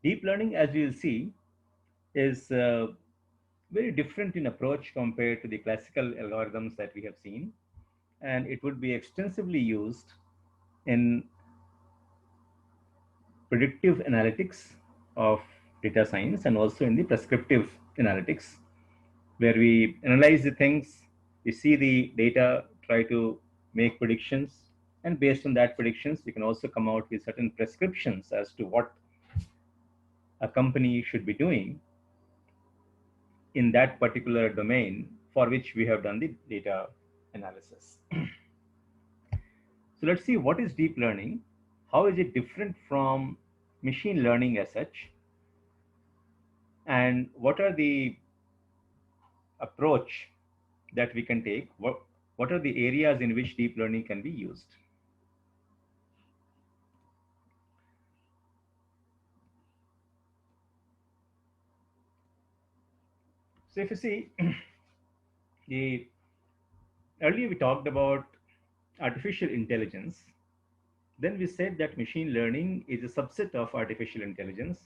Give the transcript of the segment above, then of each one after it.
Deep learning, as we will see, is very different in approach compared to the classical algorithms that we have seen, and it would be extensively used in predictive analytics of data science and also in the prescriptive analytics, where we analyze the things, we see the data, try to make predictions, and based on that predictions, we can also come out with certain prescriptions as to what a company should be doing in that particular domain for which we have done the data analysis. So let's see what is deep learning, how is it different from machine learning as such, and what are the approach that we can take, what are the areas in which deep learning can be used. So if you see, the earlier we talked about artificial intelligence, then we said that machine learning is a subset of artificial intelligence,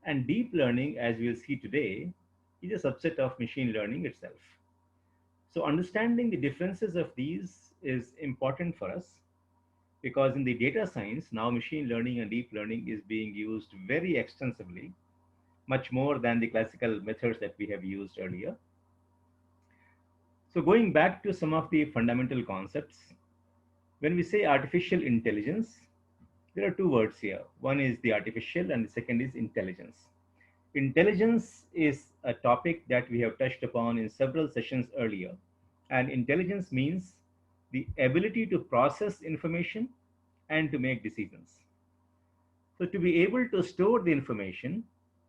and deep learning, as we'll see today, is a subset of machine learning itself. So understanding the differences of these is important for us, because in the data science, now machine learning and deep learning is being used very extensively, much more than the classical methods that we have used earlier. So going back to some of the fundamental concepts, when we say artificial intelligence, there are two words here. One is the artificial and the second is intelligence. Intelligence is a topic that we have touched upon in several sessions earlier. And intelligence means the ability to process information and to make decisions. So to be able to store the information,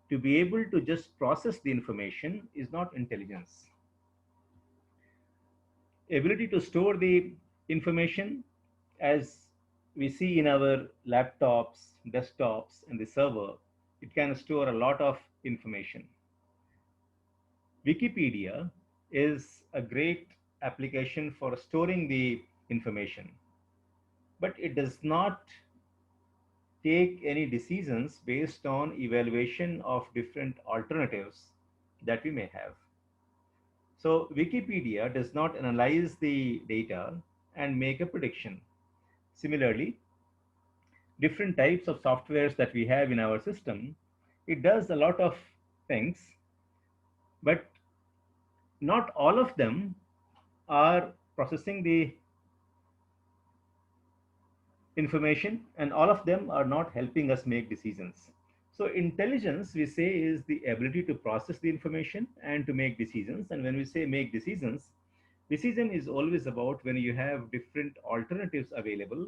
to be able to just process the information is not intelligence. Ability to store the information, as we see in our laptops, desktops, and the server, it can store a lot of information. Wikipedia is a great application for storing the information, but it does not take any decisions based on evaluation of different alternatives that we may have. So Wikipedia does not analyze the data and make a prediction. Similarly, different types of softwares that we have in our system, it does a lot of things, but not all of them are processing the information, and all of them are not helping us make decisions. So intelligence, we say, is the ability to process the information and to make decisions. And when we say make decisions, decision is always about when you have different alternatives available,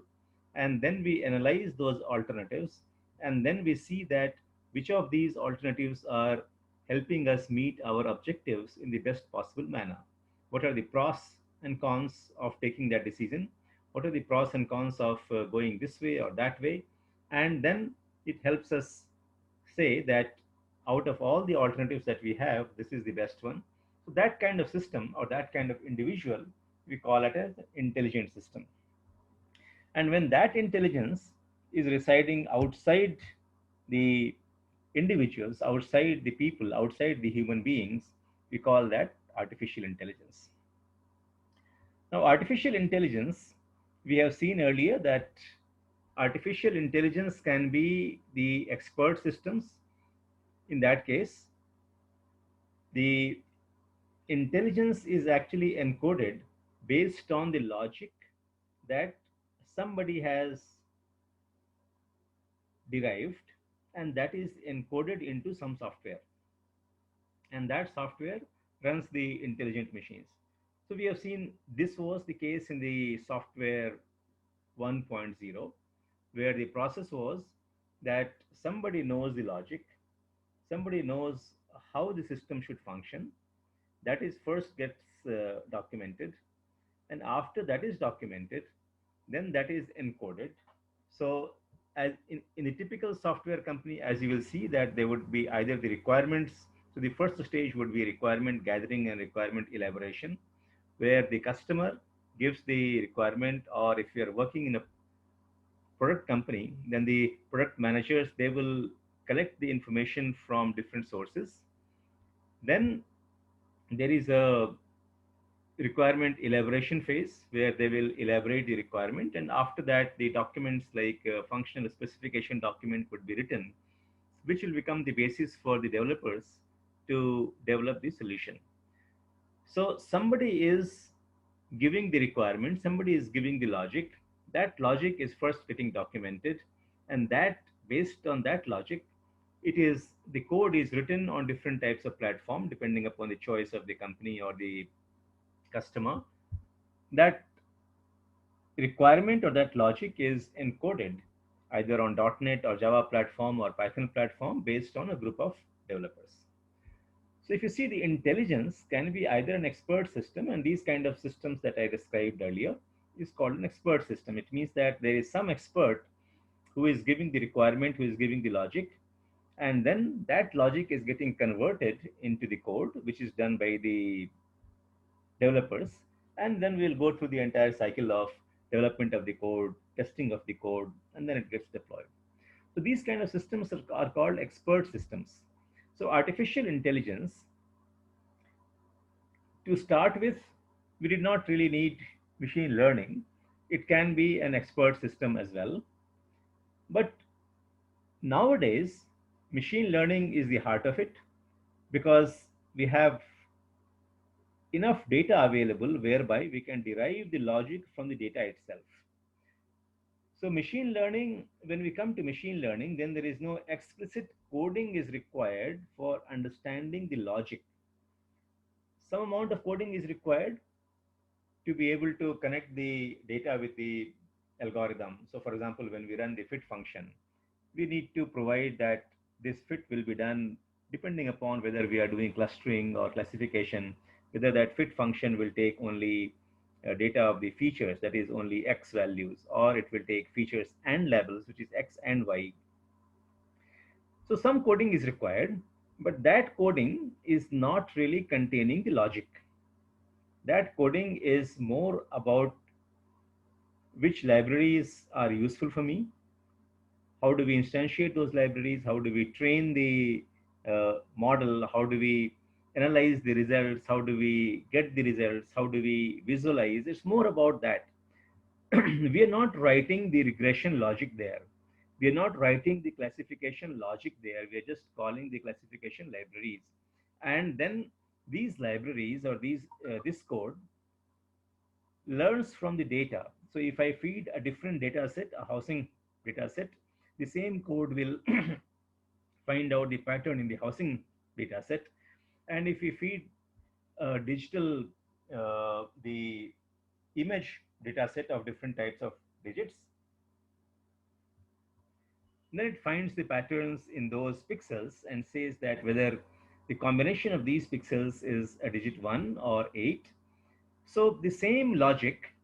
and then we analyze those alternatives, and then we see that which of these alternatives are helping us meet our objectives in the best possible manner. What are the pros and cons of taking that decision? What are the pros and cons of going this way or that way? And then it helps us say that out of all the alternatives that we have, this is the best one. So that kind of system or that kind of individual, we call it as intelligent system. And when that intelligence is residing outside the individuals, outside the people, outside the human beings, we call that artificial intelligence. Now, artificial intelligence, we have seen earlier that artificial intelligence can be the expert systems. In that case, the intelligence is actually encoded based on the logic that somebody has derived, and that is encoded into some software, and that software runs the intelligent machines. So we have seen this was the case in the software 1.0, where the process was that somebody knows the logic, somebody knows how the system should function. That is first gets documented, and after that is documented, then that is encoded. So as in the typical software company, as you will see, that there would be either the requirements. So the first stage would be requirement gathering and requirement elaboration, where the customer gives the requirement, or if you are working in a product company, then the product managers, they will collect the information from different sources. Then there is a requirement elaboration phase where they will elaborate the requirement, and after that the documents like functional specification document would be written, which will become the basis for the developers to develop the solution. So somebody is giving the requirement, somebody is giving the logic. That logic is first getting documented, and that based on that logic, it is the code is written on different types of platform depending upon the choice of the company or the customer. That requirement or that logic is encoded either on .NET or Java platform or Python platform based on a group of developers. So if you see, the intelligence can be either an expert system, and these kind of systems that I described earlier is called an expert system. It means that there is some expert who is giving the requirement, who is giving the logic, and then that logic is getting converted into the code, which is done by the developers. And then we'll go through the entire cycle of development of the code, testing of the code, and then it gets deployed. So these kind of systems are called expert systems. So artificial intelligence, to start with, we did not really need machine learning. It can be an expert system as well. But nowadays, machine learning is the heart of it because we have enough data available whereby we can derive the logic from the data itself. So machine learning, when we come to machine learning, then there is no explicit coding is required for understanding the logic. Some amount of coding is required to be able to connect the data with the algorithm. So for example, when we run the fit function, we need to provide that this fit will be done depending upon whether we are doing clustering or classification, whether that fit function will take only data of the features, that is only X values, or it will take features and labels, which is X and Y. So some coding is required, but that coding is not really containing the logic. That coding is more about which libraries are useful for me, how do we instantiate those libraries, how do we train the model, how do we analyze the results, how do we get the results, how do we visualize. It's more about that. We are not writing the regression logic there, we are not writing the classification logic there, we are just calling the classification libraries. And then these libraries or this code learns from the data. So if I feed a different data set, a housing data set, the same code will find out the pattern in the housing data set. And if we feed digital, the image data set of different types of digits, then it finds the patterns in those pixels and says that whether the combination of these pixels is a digit 1 or 8. So the same logic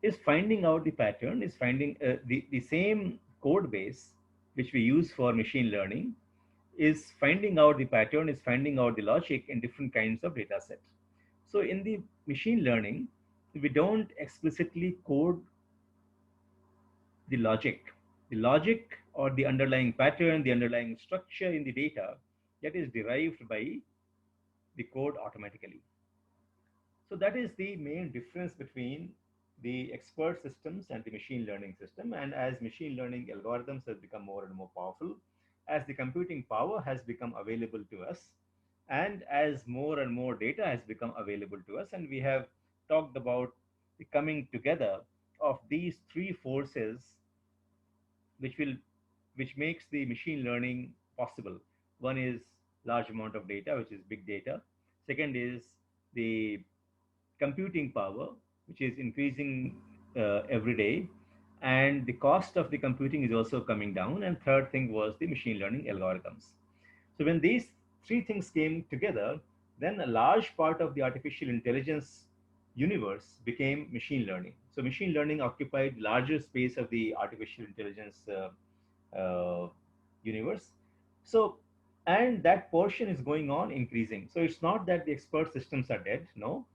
is finding out the pattern, is finding the same code base which we use for machine learning is finding out the pattern, is finding out the logic in different kinds of data sets. So in the machine learning, we don't explicitly code the logic. The logic or the underlying pattern, the underlying structure in the data, that is derived by the code automatically. So that is the main difference between the expert systems and the machine learning system. And as machine learning algorithms have become more and more powerful, as the computing power has become available to us, and as more and more data has become available to us, and we have talked about the coming together of these three forces which will which makes the machine learning possible. One is large amount of data, which is big data. Second is the computing power, which is increasing every day, and the cost of the computing is also coming down. And third thing was the machine learning algorithms. So when these three things came together, then a large part of the artificial intelligence universe became machine learning. So machine learning occupied larger space of the artificial intelligence universe. So, and that portion is going on increasing. So it's not that the expert systems are dead. No,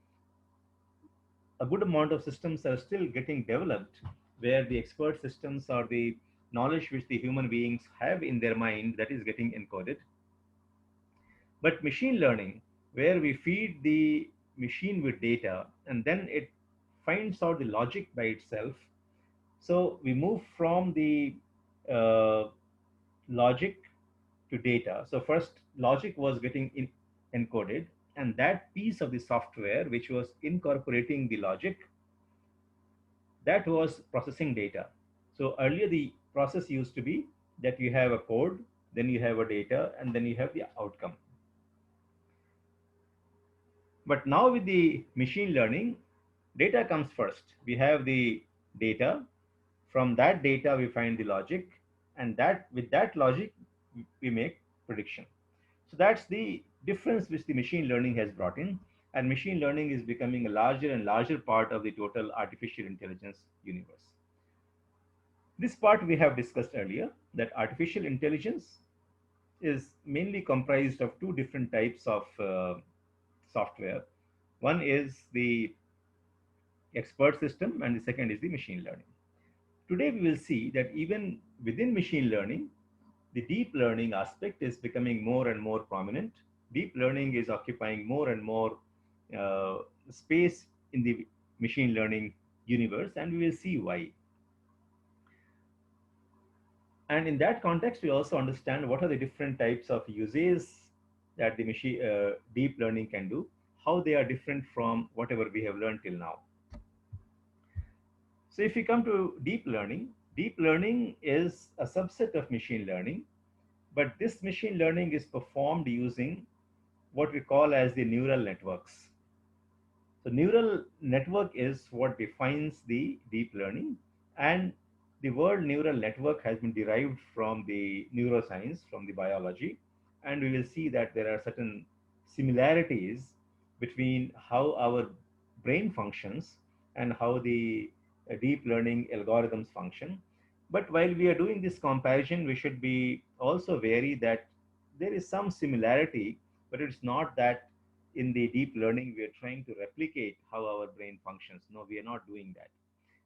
a good amount of systems are still getting developed where the expert systems or the knowledge which the human beings have in their mind that is getting encoded. But machine learning, where we feed the machine with data and then it finds out the logic by itself. So we move from the uh, logic to data. So first logic was getting encoded, and that piece of the software which was incorporating the logic, that was processing data. So earlier the process used to be that you have a code, then you have a data, and then you have the outcome. But now with the machine learning, data comes first. We have the data. From that data, we find the logic, and that with that logic, we make prediction. So that's the difference which the machine learning has brought in. And machine learning is becoming a larger and larger part of the total artificial intelligence universe. This part we have discussed earlier, that artificial intelligence is mainly comprised of two different types of software. One is the expert system, and the second is the machine learning. Today, we will see that even within machine learning, the deep learning aspect is becoming more and more prominent. Deep learning is occupying more and more space in the machine learning universe, and we will see why. And in that context, we also understand what are the different types of uses that the machine deep learning can do, how they are different from whatever we have learned till now. So if we come to deep learning is a subset of machine learning, but this machine learning is performed using what we call as the neural networks. So neural network is what defines the deep learning, and the word neural network has been derived from the neuroscience, from the biology, and we will see that there are certain similarities between how our brain functions and how the deep learning algorithms function. But while we are doing this comparison, we should be also wary that there is some similarity, but it's not that in the deep learning we are trying to replicate how our brain functions. No, we are not doing that.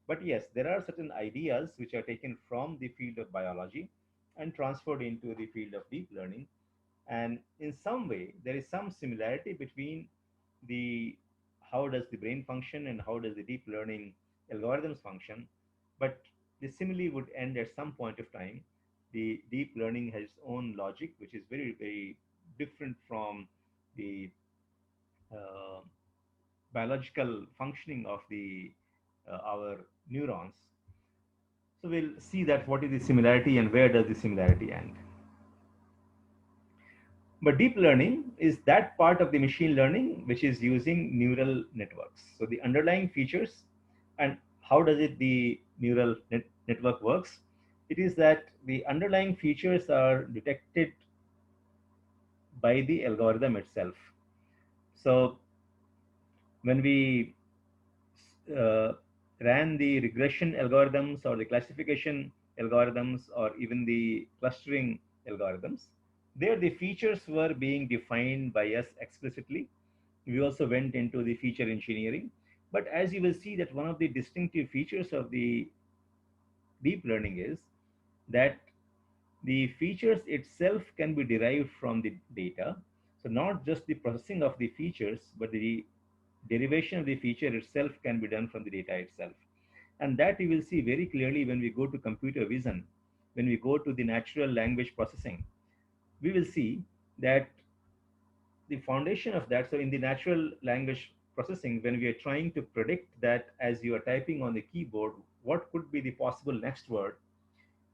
But yes, there are certain ideas which are taken from the field of biology and transferred into the field of deep learning. And in some way, there is some similarity between the how does the brain function and how does the deep learning algorithms function. But the simile would end at some point of time. The deep learning has its own logic, which is very, very different from the uh, biological functioning of the our neurons. So we'll see that what is the similarity and where does the similarity end. But deep learning is that part of the machine learning which is using neural networks. So the underlying features and how does it the network works? It is that the underlying features are detected by the algorithm itself. So when we uh, ran the regression algorithms or the classification algorithms or even the clustering algorithms, there the features were being defined by us explicitly. We also went into the feature engineering. But as you will see that one of the distinctive features of the deep learning is that the features itself can be derived from the data. So not just the processing of the features, but the derivation of the feature itself can be done from the data itself. And that you will see very clearly when we go to computer vision, when we go to the natural language processing, we will see that the foundation of that. So in the natural language processing, when we are trying to predict that as you are typing on the keyboard, what could be the possible next word,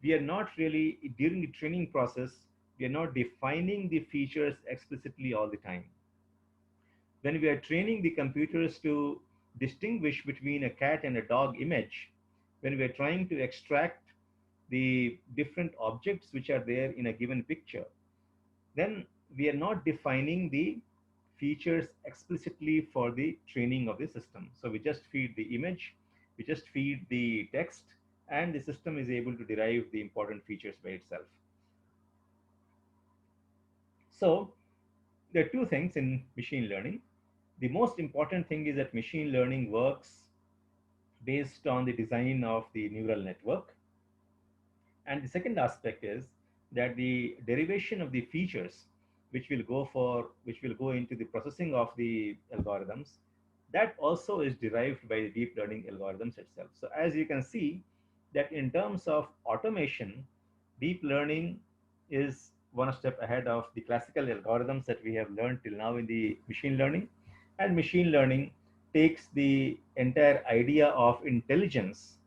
we are not really, during the training process, we are not defining the features explicitly all the time. When we are training the computers to distinguish between a cat and a dog image, when we are trying to extract the different objects which are there in a given picture, then we are not defining the features explicitly for the training of the system. So we just feed the image, we just feed the text, and the system is able to derive the important features by itself. So there are two things in machine learning. The most important thing is that machine learning works based on the design of the neural network. And the second aspect is that the derivation of the features which will go into the processing of the algorithms, that also is derived by the deep learning algorithms itself. So as you can see that in terms of automation, deep learning is one step ahead of the classical algorithms that we have learned till now in the machine learning. And machine learning takes the entire idea of intelligence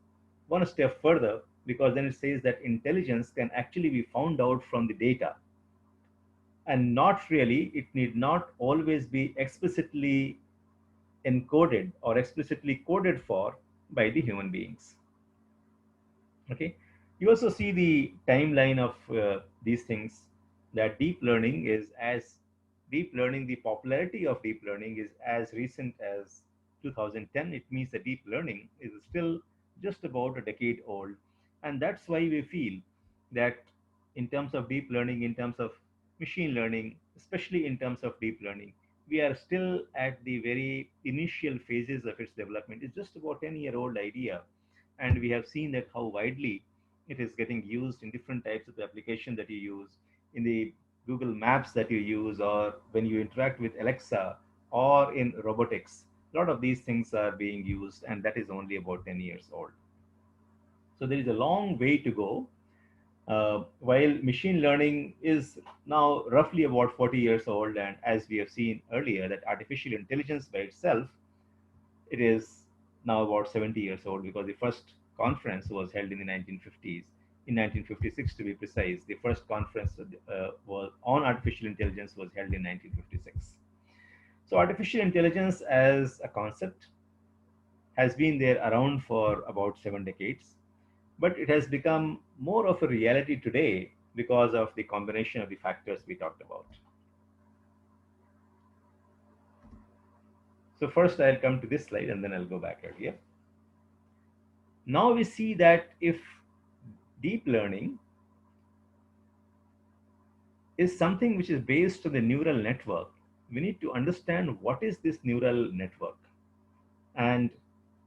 one step further, because then it says that intelligence can actually be found out from the data, and not really, it need not always be explicitly encoded or explicitly coded for by the human beings. Okay, you also see the timeline of these things, that deep learning, the popularity of deep learning is as recent as 2010. It means that deep learning is still just about a decade old, and that's why we feel that in terms of deep learning, in terms of machine learning, especially in terms of deep learning, we are still at the very initial phases of its development. It's just about 10-year-old idea, and we have seen that how widely it is getting used in different types of application that you use in the Google Maps that you use, or when you interact with Alexa, or in robotics. A lot of these things are being used, and that is only about 10 years old. So there is a long way to go. While machine learning is now roughly about 40 years old, and as we have seen earlier, that artificial intelligence by itself, it is now about 70 years old, because the first conference was held in the 1950s, in 1956 to be precise. The first conference was on artificial intelligence was held in 1956. So artificial intelligence as a concept has been there around for about 7 decades, but it has become more of a reality today because of the combination of the factors we talked about. So first I'll come to this slide and then I'll go back earlier. Now we see that if deep learning is something which is based on the neural network, we need to understand what is this neural network and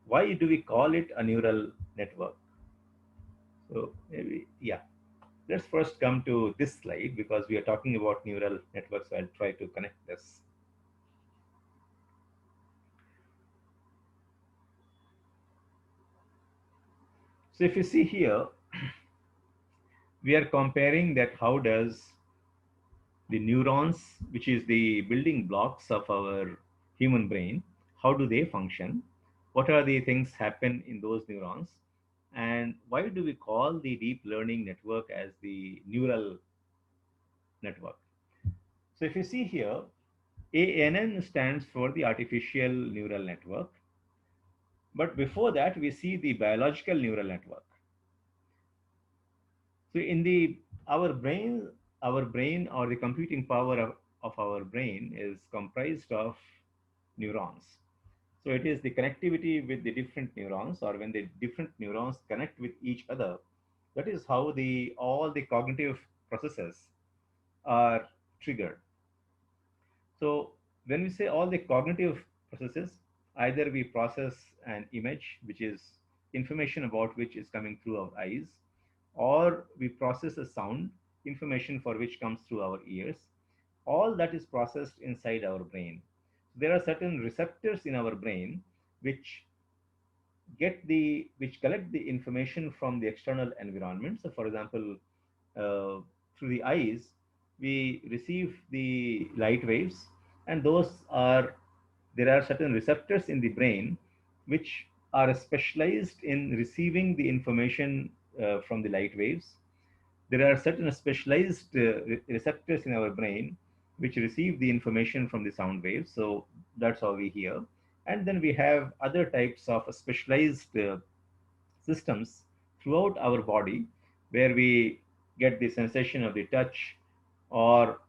why do we call it a neural network. So maybe, yeah, let's first come to this slide because we are talking about neural networks. So I'll try to connect this. So if you see here, we are comparing that how does the neurons, which is the building blocks of our human brain, how do they function? What are the things happen in those neurons? And why do we call the deep learning network as the neural network? So if you see here, ANN stands for the artificial neural network. But before that, we see the biological neural network. So in the our brain or the computing power of our brain is comprised of neurons. So it is the connectivity with the different neurons, or when the different neurons connect with each other, that is how the all the cognitive processes are triggered. So when we say all the cognitive processes, either we process an image, which is information about which is coming through our eyes, or we process a sound, information for which comes through our ears. All that is processed inside our brain. There are certain receptors in our brain which which collect the information from the external environment. So, for example, through the eyes, we receive the light waves, and there are certain receptors in the brain which are specialized in receiving the information from the light waves. There are certain specialized receptors in our brain which receive the information from the sound waves. So that's how we hear. And then we have other types of specialized systems throughout our body where we get the sensation of the touch, or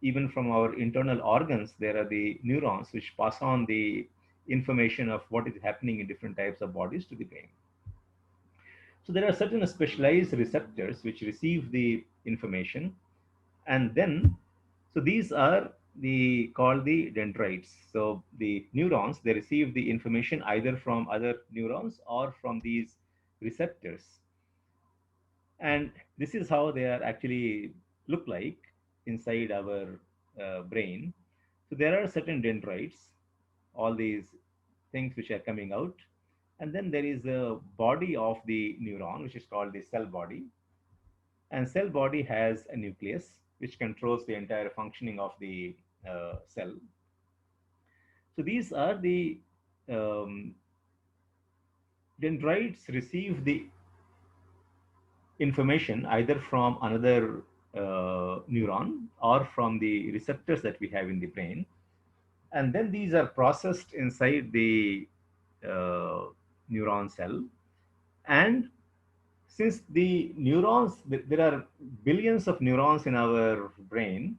even from our internal organs, there are the neurons which pass on the information of what is happening in different types of bodies to the brain. So there are certain specialized receptors which receive the information, and then so these are called the dendrites. So the neurons, they receive the information either from other neurons or from these receptors. And this is how they are actually look like inside our brain. So there are certain dendrites, all these things which are coming out, and then there is a body of the neuron which is called the cell body, and cell body has a nucleus which controls the entire functioning of the cell. So these are the um, dendrites receive the information either from another neuron or from the receptors that we have in the brain, and then these are processed inside the uh, neuron cell. And since the neurons, there are billions of neurons in our brain,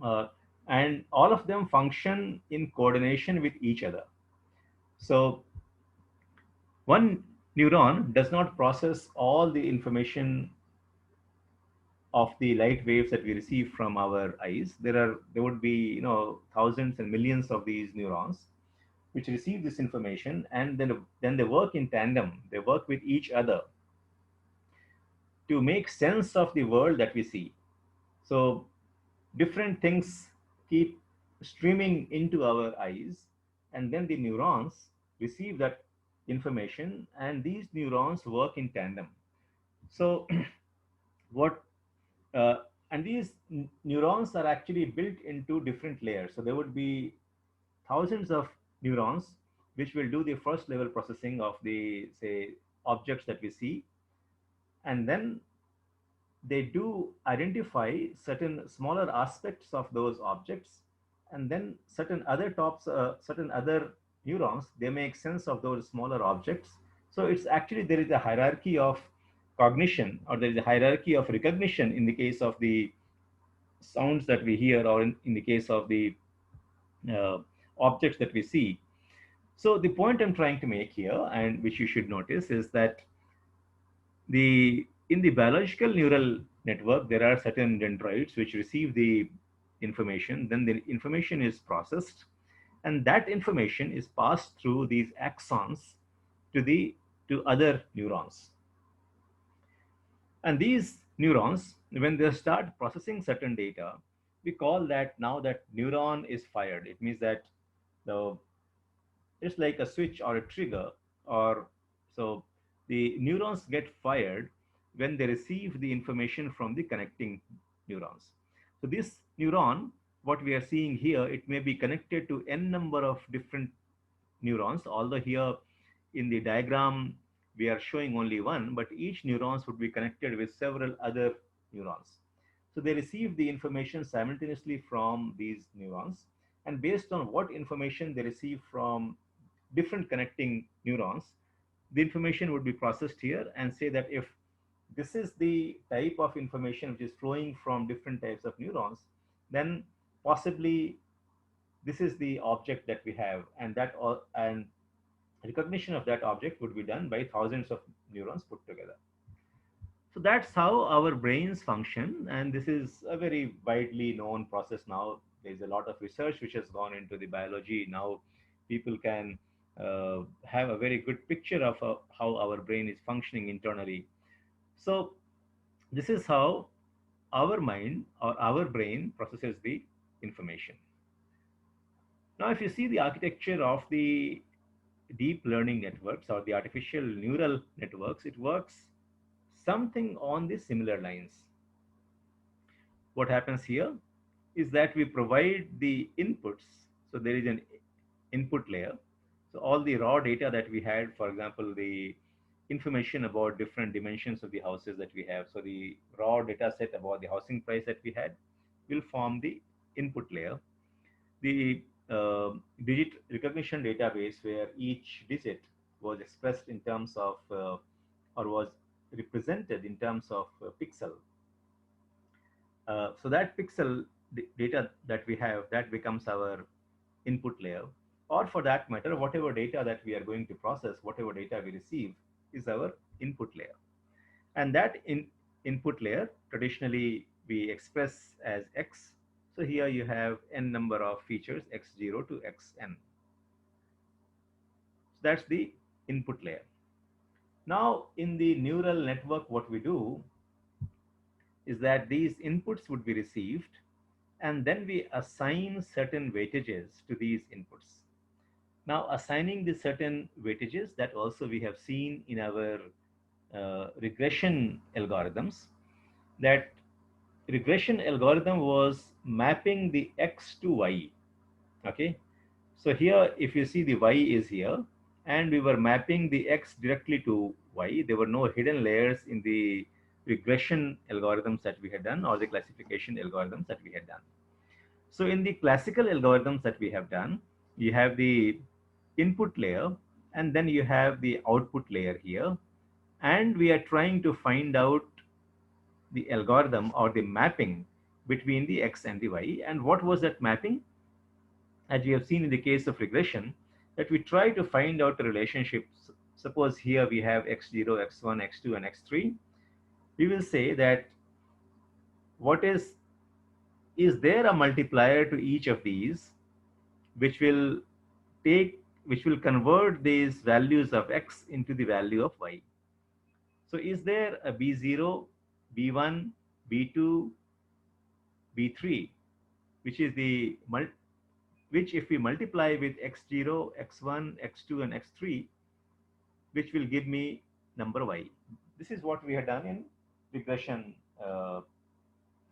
uh, and all of them function in coordination with each other. So one neuron does not process all the information of the light waves that we receive from our eyes. There would be, thousands and millions of these neurons which receive this information, and then they work in tandem. They work with each other to make sense of the world that we see. So different things keep streaming into our eyes, and then the neurons receive that information, and these neurons work in tandem. So what uh, and these neurons are actually built into different layers. So there would be thousands of neurons which will do the first level processing of the, say, objects that we see, and then they do identify certain smaller aspects of those objects, and then certain other neurons, they make sense of those smaller objects. So it's actually, there is a hierarchy of cognition, or there is a hierarchy of recognition in the case of the sounds that we hear, or in the case of the uh, objects that we see. So the point I'm trying to make here, and which you should notice, is that the in the biological neural network, there are certain dendrites which receive the information. Then the information is processed, and that information is passed through these axons to other neurons. And these neurons, when they start processing certain data, we call that now that neuron is fired. It means that the it's like a switch or a trigger, or so the neurons get fired when they receive the information from the connecting neurons. So this neuron, what we are seeing here, it may be connected to n number of different neurons, although here in the diagram we are showing only one, but each neurons would be connected with several other neurons. So they receive the information simultaneously from these neurons, and based on what information they receive from different connecting neurons, the information would be processed here, and say that if this is the type of information which is flowing from different types of neurons, then possibly this is the object that we have, and recognition of that object would be done by thousands of neurons put together. So that's how our brains function, and this is a very widely known process now. There's a lot of research which has gone into the biology. Now people can have a very good picture of how our brain is functioning internally. So this is how our mind or our brain processes the information. Now, if you see the architecture of the deep learning networks or the artificial neural networks, it works something on the similar lines. What happens here is that we provide the inputs. So there is an input layer. So all the raw data that we had, for example, the information about different dimensions of the houses that we have. So the raw data set about the housing price that we had will form the input layer. The digit recognition database, where each digit was expressed in terms of or was represented in terms of pixel. So that pixel data that we have, that becomes our input layer. Or for that matter, whatever data that we are going to process, whatever data we receive, is our input layer. And that input layer, traditionally we express as x. So here you have n number of features, x0 to xn. So that's the input layer. Now, in the neural network, what we do is that these inputs would be received, and then we assign certain weightages to these inputs. Now, assigning the certain weightages, that also we have seen in our regression algorithms, that regression algorithm was mapping the x to y. Okay, so here if you see, the y is here, and we were mapping the x directly to y. There were no hidden layers in the regression algorithms that we had done, or the classification algorithms that we had done. So in the classical algorithms that we have done, you have the input layer, and then you have the output layer here, and we are trying to find out the algorithm or the mapping between the x and the y. And what was that mapping? As we have seen in the case of regression, that we try to find out the relationships. Suppose here we have x0, x1, x2, and x3. We will say that what is there a multiplier to each of these, which will which will convert these values of x into the value of y. So is there a b0, b1, b2, b3, which is the which if we multiply with x0, x1, x2, and x3, which will give me number y. This is what we had done in regression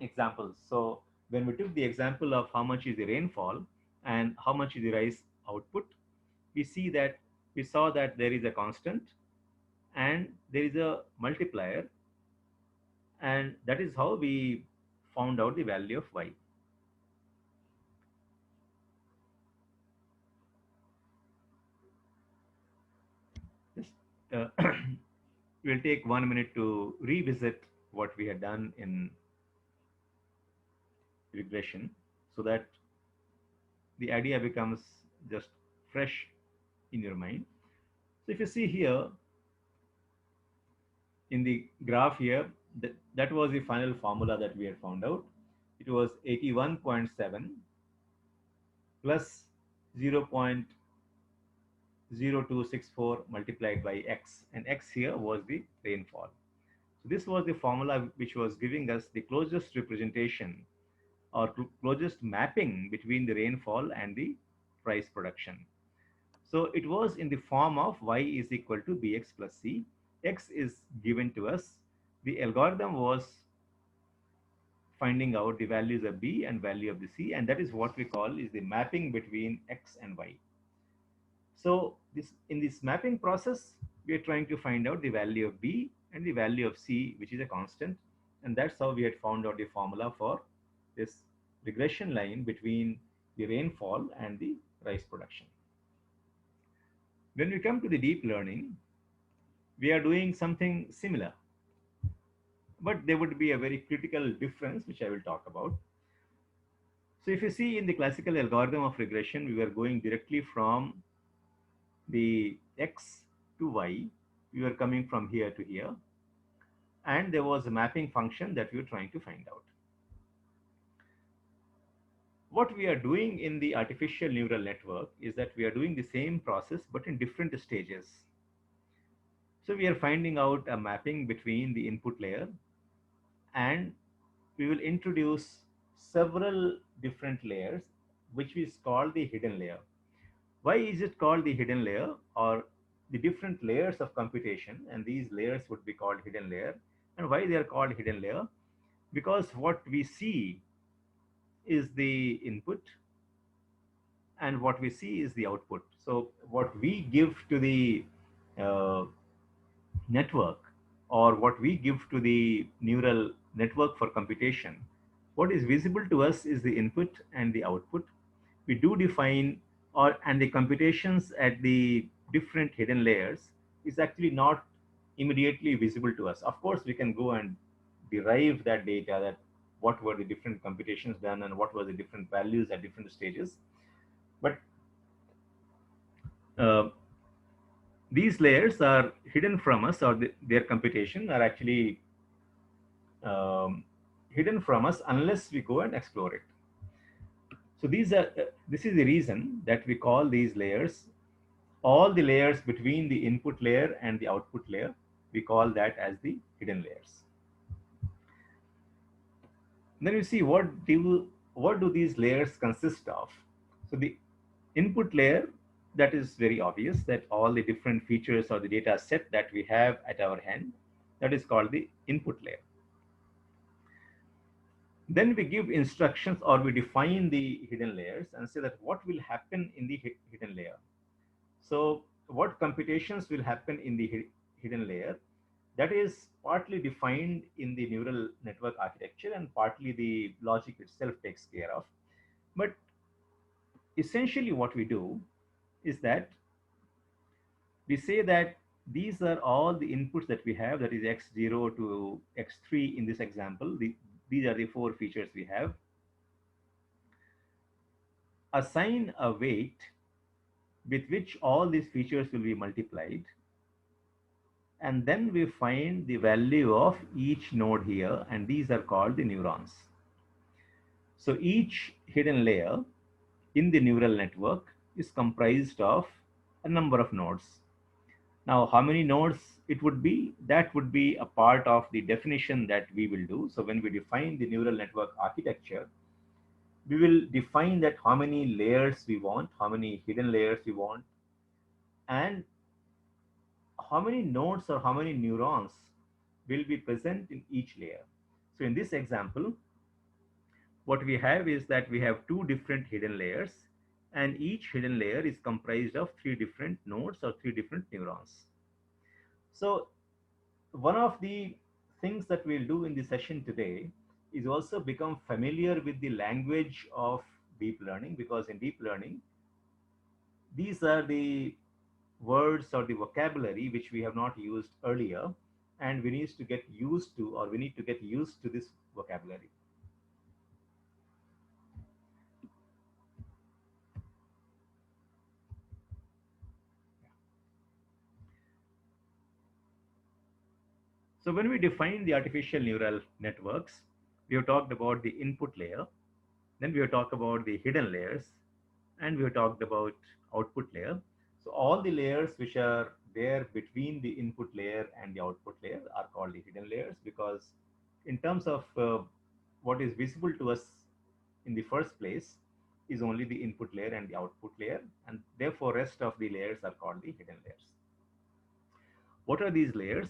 examples. So when we took the example of how much is the rainfall and how much is the rice output, we saw that there is a constant and there is a multiplier, and that is how we found out the value of y. Just, we'll take 1 minute to revisit what we had done in regression, so that the idea becomes just fresh in your mind. So if you see here in the graph here, that was the final formula that we had found out. It was 81.7 plus 0.0264 multiplied by x, and x here was the rainfall. So this was the formula which was giving us the closest representation or closest mapping between the rainfall and the rice production. So it was in the form of y is equal to bx plus c. X is given to us. The algorithm was finding out the values of b and value of the c, and that is what we call is the mapping between x and y. So this, in this mapping process, we are trying to find out the value of b and the value of c, which is a constant, and that's how we had found out the formula for this regression line between the rainfall and the rice production. When we come to the deep learning, we are doing something similar, but there would be a very critical difference, which I will talk about. So if you see in the classical algorithm of regression, we were going directly from the x to y. We were coming from here to here, and there was a mapping function that we were trying to find out. What we are doing in the artificial neural network is that we are doing the same process, but in different stages. So we are finding out a mapping between the input layer, and we will introduce several different layers, which is called the hidden layer. Why is it called the hidden layer, or the different layers of computation? And these layers would be called hidden layer. And why they are called hidden layer? Because what we see is the input, and what we see is the output. So what we give to the uh, network, or what we give to the neural network for computation, what is visible to us is the input and the output. We do define, or and the computations at the different hidden layers is actually not immediately visible to us. Of course, we can go and derive that data, that what were the different computations done and what were the different values at different stages. But uh, these layers are hidden from us, or their computation are actually hidden from us unless we go and explore it. So this is the reason that we call these layers all the layers between the input layer and the output layer, we call that as the hidden layers. Then you see what do these layers consist of. So the input layer, that is very obvious, that all the different features or the data set that we have at our hand, that is called the input layer. Then we give instructions or we define the hidden layers and say that what will happen in the hidden layer. So what computations will happen in the hidden layer, that is partly defined in the neural network architecture and partly the logic itself takes care of. But essentially what we do is that we say that these are all the inputs that we have, that is x0 to x3 in this example. These are the four features we have. Assign a weight with which all these features will be multiplied. And then we find the value of each node here, and these are called the neurons. So each hidden layer in the neural network is comprised of a number of nodes. Now, how many nodes it would be, that would be a part of the definition that we will do. So when we define the neural network architecture, we will define that how many layers we want, how many hidden layers we want, and how many nodes or how many neurons will be present in each layer. So in this example, what we have is that we have two different hidden layers, and each hidden layer is comprised of three different nodes or three different neurons. So one of the things that we'll do in the session today is also become familiar with the language of deep learning, because in deep learning, these are the words or the vocabulary which we have not used earlier, and we need to get used to, or we need to get used to this vocabulary. So when we define the artificial neural networks, we have talked about the input layer, then we have talked about the hidden layers, and we have talked about output layer. So all the layers which are there between the input layer and the output layer are called the hidden layers, because in terms of what is visible to us in the first place is only the input layer and the output layer, and therefore rest of the layers are called the hidden layers. What are these layers?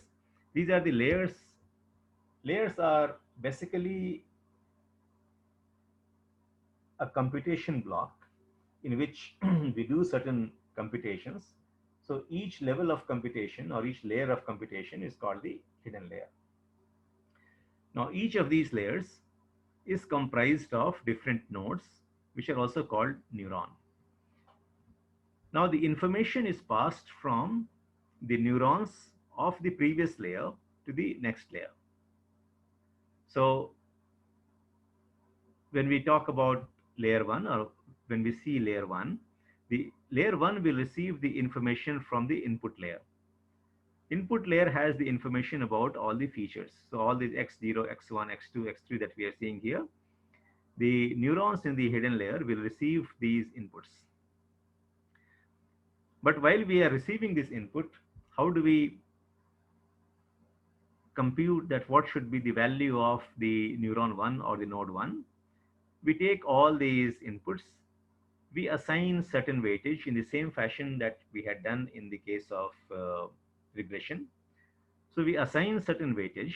These are the layers. Layers are basically a computation block in which we do certain computations. So each level of computation or each layer of computation is called the hidden layer. Now each of these layers is comprised of different nodes, which are also called neuron. Now the information is passed from the neurons of the previous layer to the next layer. So when we talk about layer 1, or when we see layer 1, the layer 1 will receive the information from the input layer. Input layer has the information about all the features. So all these x0, x1, x2, x3 that we are seeing here, the neurons in the hidden layer will receive these inputs. But while we are receiving this input, how do we compute that what should be the value of the neuron 1 or the node 1? We take all these inputs, we assign certain weightage in the same fashion that we had done in the case of regression. So we assign certain weightage.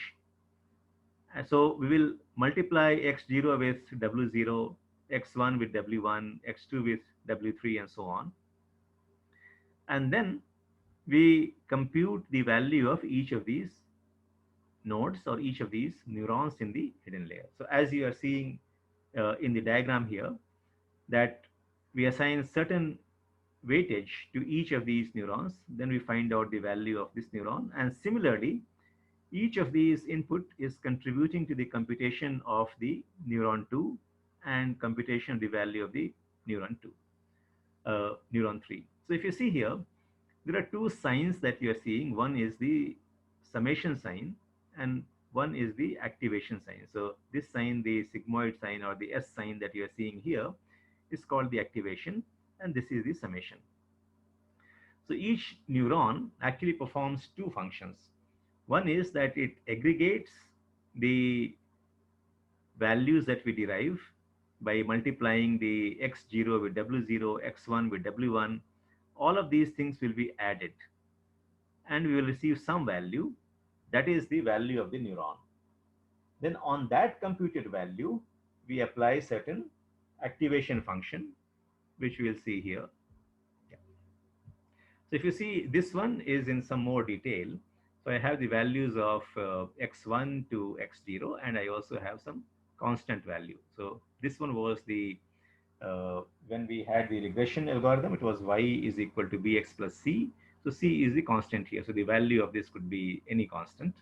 So we will multiply x0 with w0, x1 with w1, x2 with w3, and so on. And then we compute the value of each of these nodes or each of these neurons in the hidden layer. So as you are seeing in the diagram here, that we assign certain weightage to each of these neurons, then we find out the value of this neuron. And similarly, each of these input is contributing to the computation of the neuron 2 and computation of the value of the neuron 2, neuron 3. So if you see here, there are two signs that you are seeing. One is the summation sign, and one is the activation sign. So this sign, the sigmoid sign or the S sign that you are seeing here, is called the activation, and this is the summation. So each neuron actually performs two functions. One is that it aggregates the values that we derive by multiplying the x0 with w0, x1 with w1. All of these things will be added and we will receive some value. That is the value of the neuron. Then on that computed value, we apply certain activation function, which we will see here. Yeah. So if you see, this one is in some more detail. So I have the values of x1 to x0, and I also have some constant value. So this one was the when we had the regression algorithm, it was y is equal to bx plus c. So c is the constant here. So the value of this could be any constant.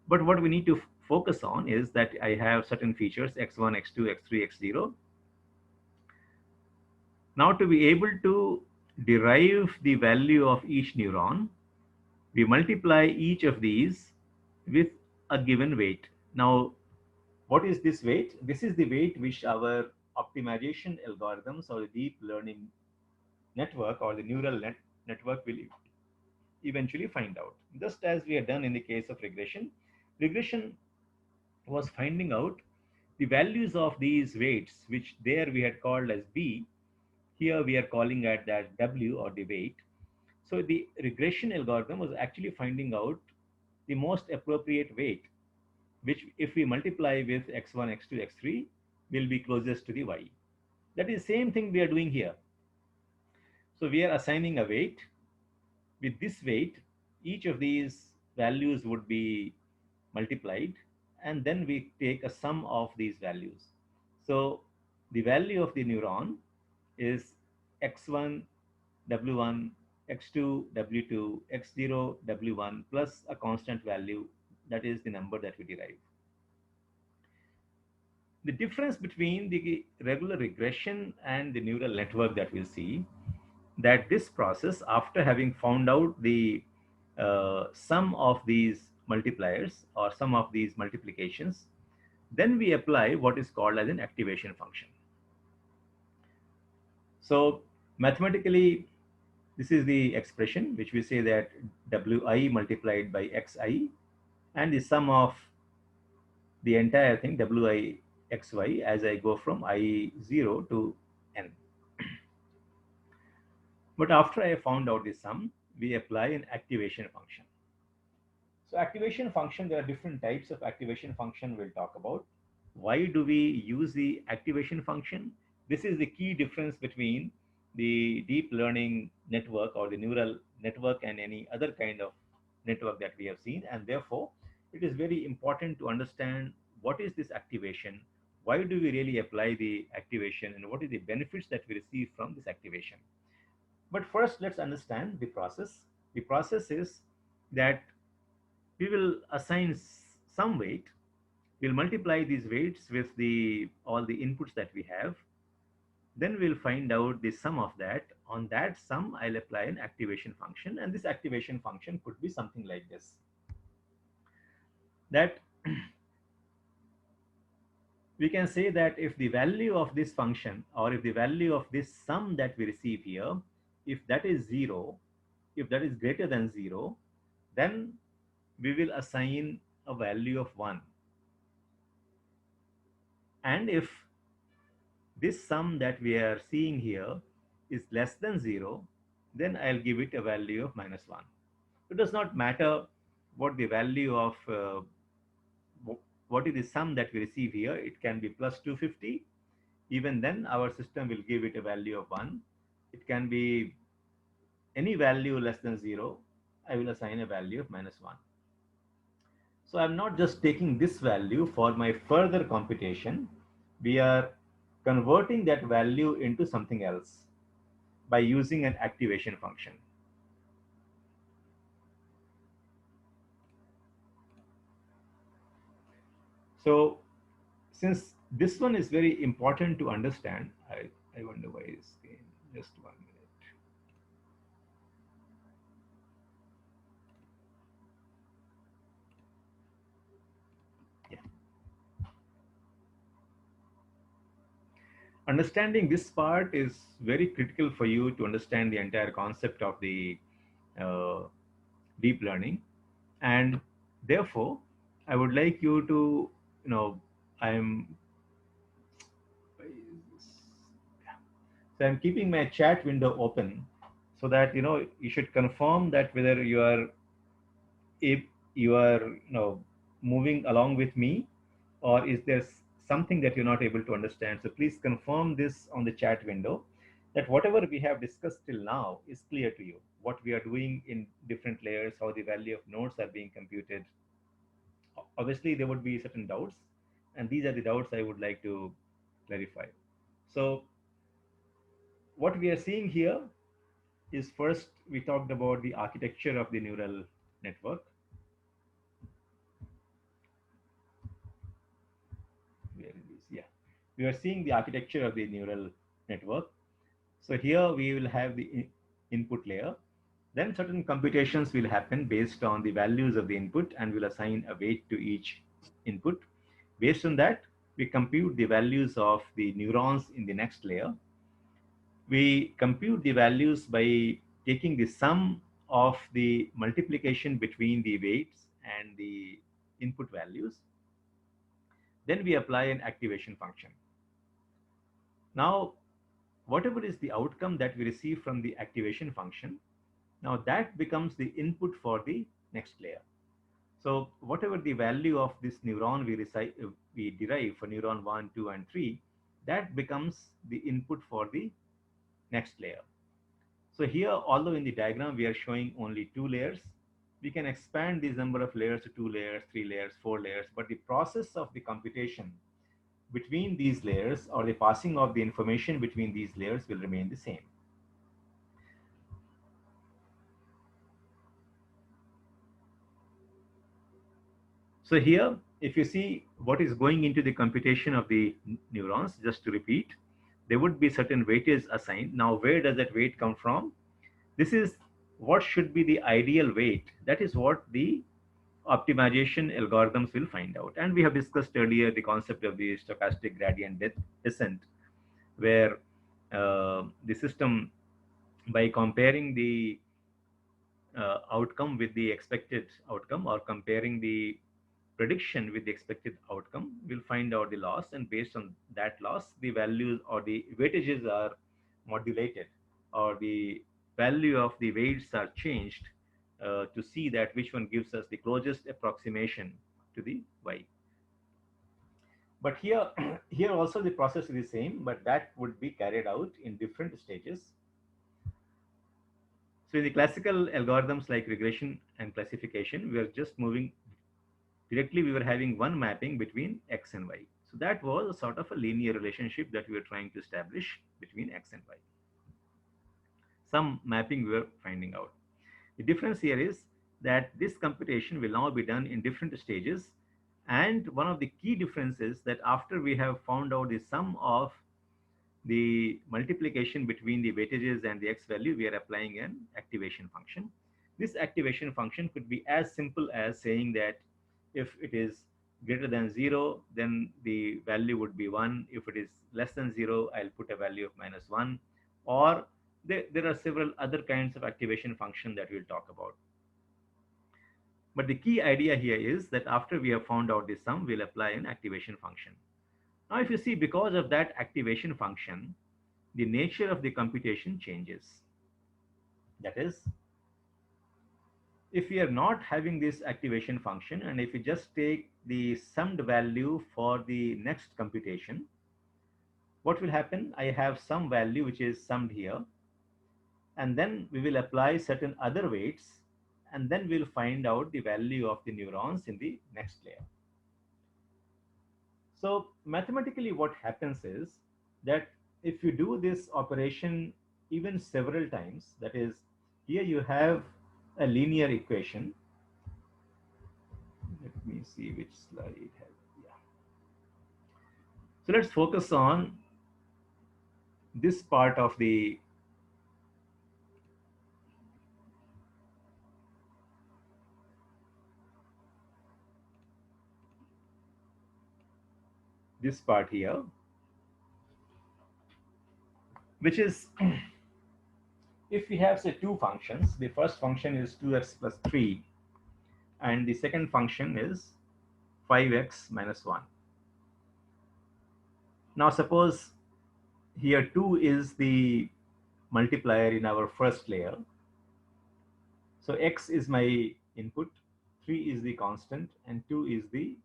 But what we need to focus on is that I have certain features x1, x2, x3, x0. Now to be able to derive the value of each neuron, we multiply each of these with a given weight. Now, what is this weight? This is the weight which our optimization algorithms or the deep learning network or the network will eventually find out. Just as we have done in the case of regression, regression was finding out the values of these weights, which there we had called as B. Here we are calling at that W or the weight. So the regression algorithm was actually finding out the most appropriate weight, which if we multiply with x1, x2, x3, will be closest to the y. That is the same thing we are doing here. So we are assigning a weight. With this weight, each of these values would be multiplied, and then we take a sum of these values. So the value of the neuron is x1 w1, x2 w2, x0 w1 plus a constant value, that is the number that we derive. The difference between the regular regression and the neural network that we'll see, that this process, after having found out the sum of these multipliers or sum of these multiplications, then we apply what is called as an activation function. So mathematically, this is the expression which we say that wi multiplied by xi, and the sum of the entire thing wi xy as I go from I0 to n. But after I found out the sum, we apply an activation function. So activation function, there are different types of activation function we'll talk about. Why do we use the activation function? This is the key difference between the deep learning network or the neural network and any other kind of network that we have seen. And therefore, it is very important to understand what is this activation, why do we really apply the activation, and what is the benefits that we receive from this activation. But first, let's understand the process. The process is that we will assign some weight. We'll multiply these weights with the all the inputs that we have. Then we'll find out the sum of that. On that sum, I'll apply an activation function, and this activation function could be something like this. That we can say that if the value of this function or if the value of this sum that we receive here, if that is 0, if that is greater than 0, then we will assign a value of 1. And if this sum that we are seeing here is less than 0, then I'll give it a value of -1. It does not matter what the value of what is the sum that we receive here. It can be plus 250. Even then, our system will give it a value of 1. It can be any value less than 0. I will assign a value of -1. So I'm not just taking this value for my further computation. We are converting that value into something else by using an activation function. So since this one is very important to understand, I wonder why it's just 1 minute. Yeah. Understanding this part is very critical for you to understand the entire concept of the uh, deep learning. And therefore, I would like you to, I'm so I'm keeping my chat window open so that you should confirm that whether if you are moving along with me, or is there something that you're not able to understand. So please confirm this on the chat window, that whatever we have discussed till now is clear to you, what we are doing in different layers, how the value of nodes are being computed. Obviously there would be certain doubts, and these are the doubts I would like to clarify. So what we are seeing here is, first we talked about the architecture of the neural network. Where it is, yeah, we are seeing the architecture of the neural network. So here we will have the input layer. Then certain computations will happen based on the values of the input, and we'll assign a weight to each input. Based on that, we compute the values of the neurons in the next layer. We compute the values by taking the sum of the multiplication between the weights and the input values. Then we apply an activation function. Now, whatever is the outcome that we receive from the activation function, now that becomes the input for the next layer. So whatever the value of this neuron we derive for neuron 1, 2, and 3, that becomes the input for the next layer. So here, although in the diagram we are showing only 2 layers, we can expand this number of layers to 2 layers, 3 layers, 4 layers, but the process of the computation between these layers, or the passing of the information between these layers, will remain the same. So here, if you see what is going into the computation of the neurons, just to repeat, there would be certain weightage assigned. Now, where does that weight come from? This is what should be the ideal weight. That is what the optimization algorithms will find out. And we have discussed earlier the concept of the stochastic gradient descent, where the system, by comparing the outcome with the expected outcome, or comparing the prediction with the expected outcome, will find out the loss, and based on that loss, the values or the weightages are modulated, or the value of the weights are changed to see that which one gives us the closest approximation to the y. But here, here also the process is the same, but that would be carried out in different stages. So in the classical algorithms like regression and classification, we are just moving directly. We were having one mapping between x and y. So that was a sort of a linear relationship that we were trying to establish between x and y. Some mapping we were finding out. The difference here is that this computation will now be done in different stages. And one of the key differences, that after we have found out the sum of the multiplication between the weightages and the x value, we are applying an activation function. This activation function could be as simple as saying that if it is greater than 0, then the value would be 1. If it is less than 0, I'll put a value of -1. Or there are several other kinds of activation function that we'll talk about. But the key idea here is that after we have found out the sum, we'll apply an activation function. Now, if you see, because of that activation function, the nature of the computation changes. That is, if we are not having this activation function, and if we just take the summed value for the next computation, what will happen? I have some value which is summed here, and then we will apply certain other weights, and then we'll find out the value of the neurons in the next layer. So mathematically, what happens is that if you do this operation even several times, that is, here you have a linear equation. Let me see which slide it has. Yeah. So let's focus on this part of the this part here, which is If we have, say, two functions, the first function is 2x plus 3, and the second function is 5x minus 1. Now, suppose here 2 is the multiplier in our first layer. So x is my input, 3 is the constant, and 2 is the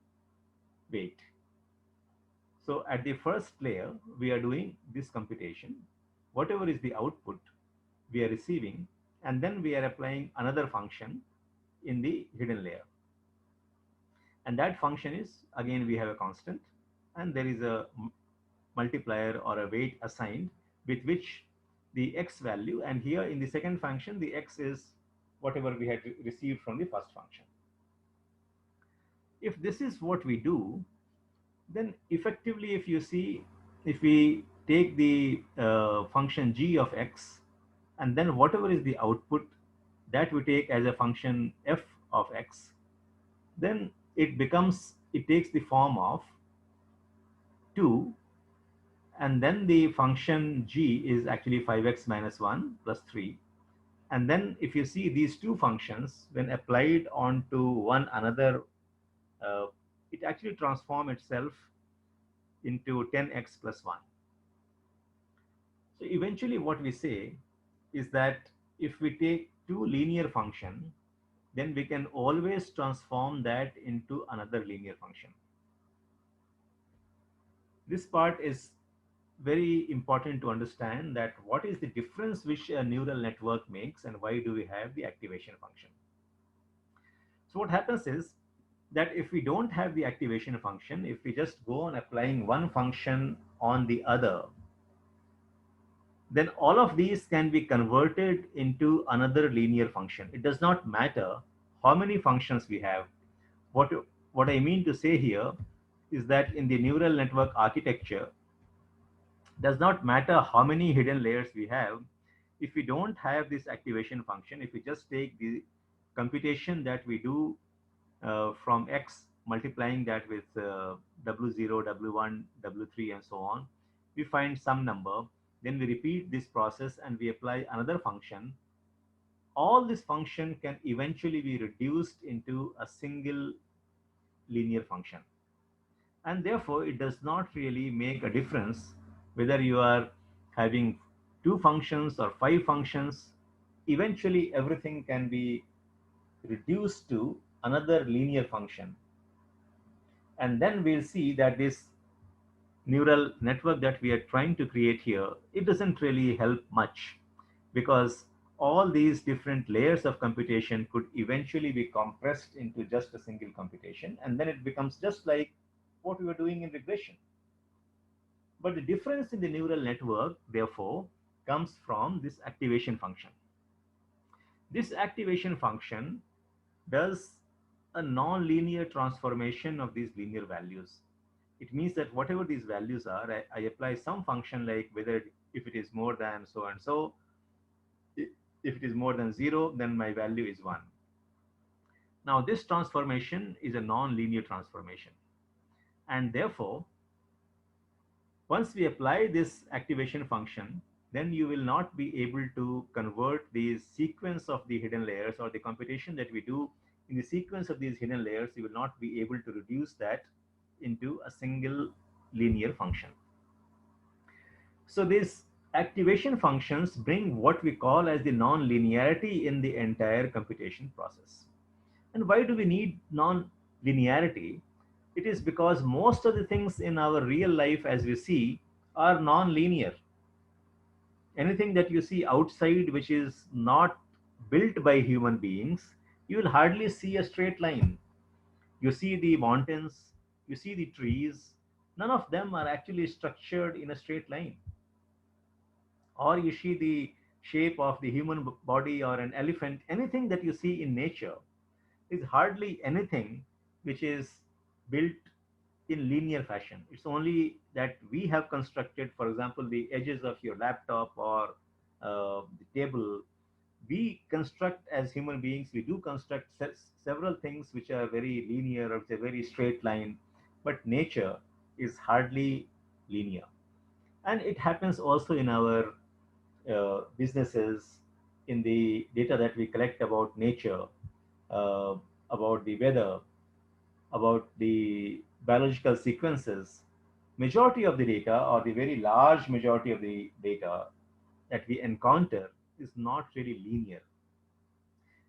weight. So at the first layer, we are doing this computation. Whatever is the output, we are receiving, and then we are applying another function in the hidden layer. And that function is, again, we have a constant, and there is a multiplier or a weight assigned with which the x value, and here in the second function, the x is whatever we had received from the first function. If this is what we do, then effectively, if you see, if we take the function g of x, and then whatever is the output that we take as a function f of x, then it takes the form of 2, and then the function g is actually 5x minus 1 plus 3. And then if you see these two functions, when applied onto one another, uh, it actually transforms itself into 10x plus 1. So eventually what we say is that if we take two linear function, then we can always transform that into another linear function. This part is very important to understand, that what is the difference which a neural network makes and why do we have the activation function. So what happens is that if we don't have the activation function, if we just go on applying one function on the other, then all of these can be converted into another linear function. It does not matter how many functions we have. What I mean to say here is that in the neural network architecture, does not matter how many hidden layers we have. If we don't have this activation function, if we just take the computation that we do from x, multiplying that with w0, w1, w3, and so on, we find some number, then we repeat this process and we apply another function. All this function can eventually be reduced into a single linear function. And therefore, it does not really make a difference whether you are having two functions or five functions. Eventually, everything can be reduced to another linear function. And then we'll see that this neural network that we are trying to create here, it doesn't really help much, because all these different layers of computation could eventually be compressed into just a single computation, and then it becomes just like what we were doing in regression. But the difference in the neural network, therefore, comes from this activation function. This activation function does a non-linear transformation of these linear values. It means that whatever these values are, I apply some function, like whether if it is more than so and so, if it is more than 0, then my value is 1. Now this transformation is a non-linear transformation, and therefore once we apply this activation function, then you will not be able to convert the sequence of the hidden layers, or the computation that we do in the sequence of these hidden layers, you will not be able to reduce that into a single linear function. So these activation functions bring what we call as the non-linearity in the entire computation process. And why do we need non-linearity? It is because most of the things in our real life, as we see, are non-linear. Anything that you see outside which is not built by human beings, you will hardly see a straight line. You see the mountains, you see the trees, none of them are actually structured in a straight line. Or you see the shape of the human body or an elephant, anything that you see in nature is hardly anything which is built in linear fashion. It's only that we have constructed, for example, the edges of your laptop or the table. We construct, as human beings, we do construct several things which are very linear, or it's a very straight line, but nature is hardly linear. And it happens also in our businesses, in the data that we collect about nature, uh, about the weather, about the biological sequences, majority of the data or the very large majority of the data that we encounter is not really linear.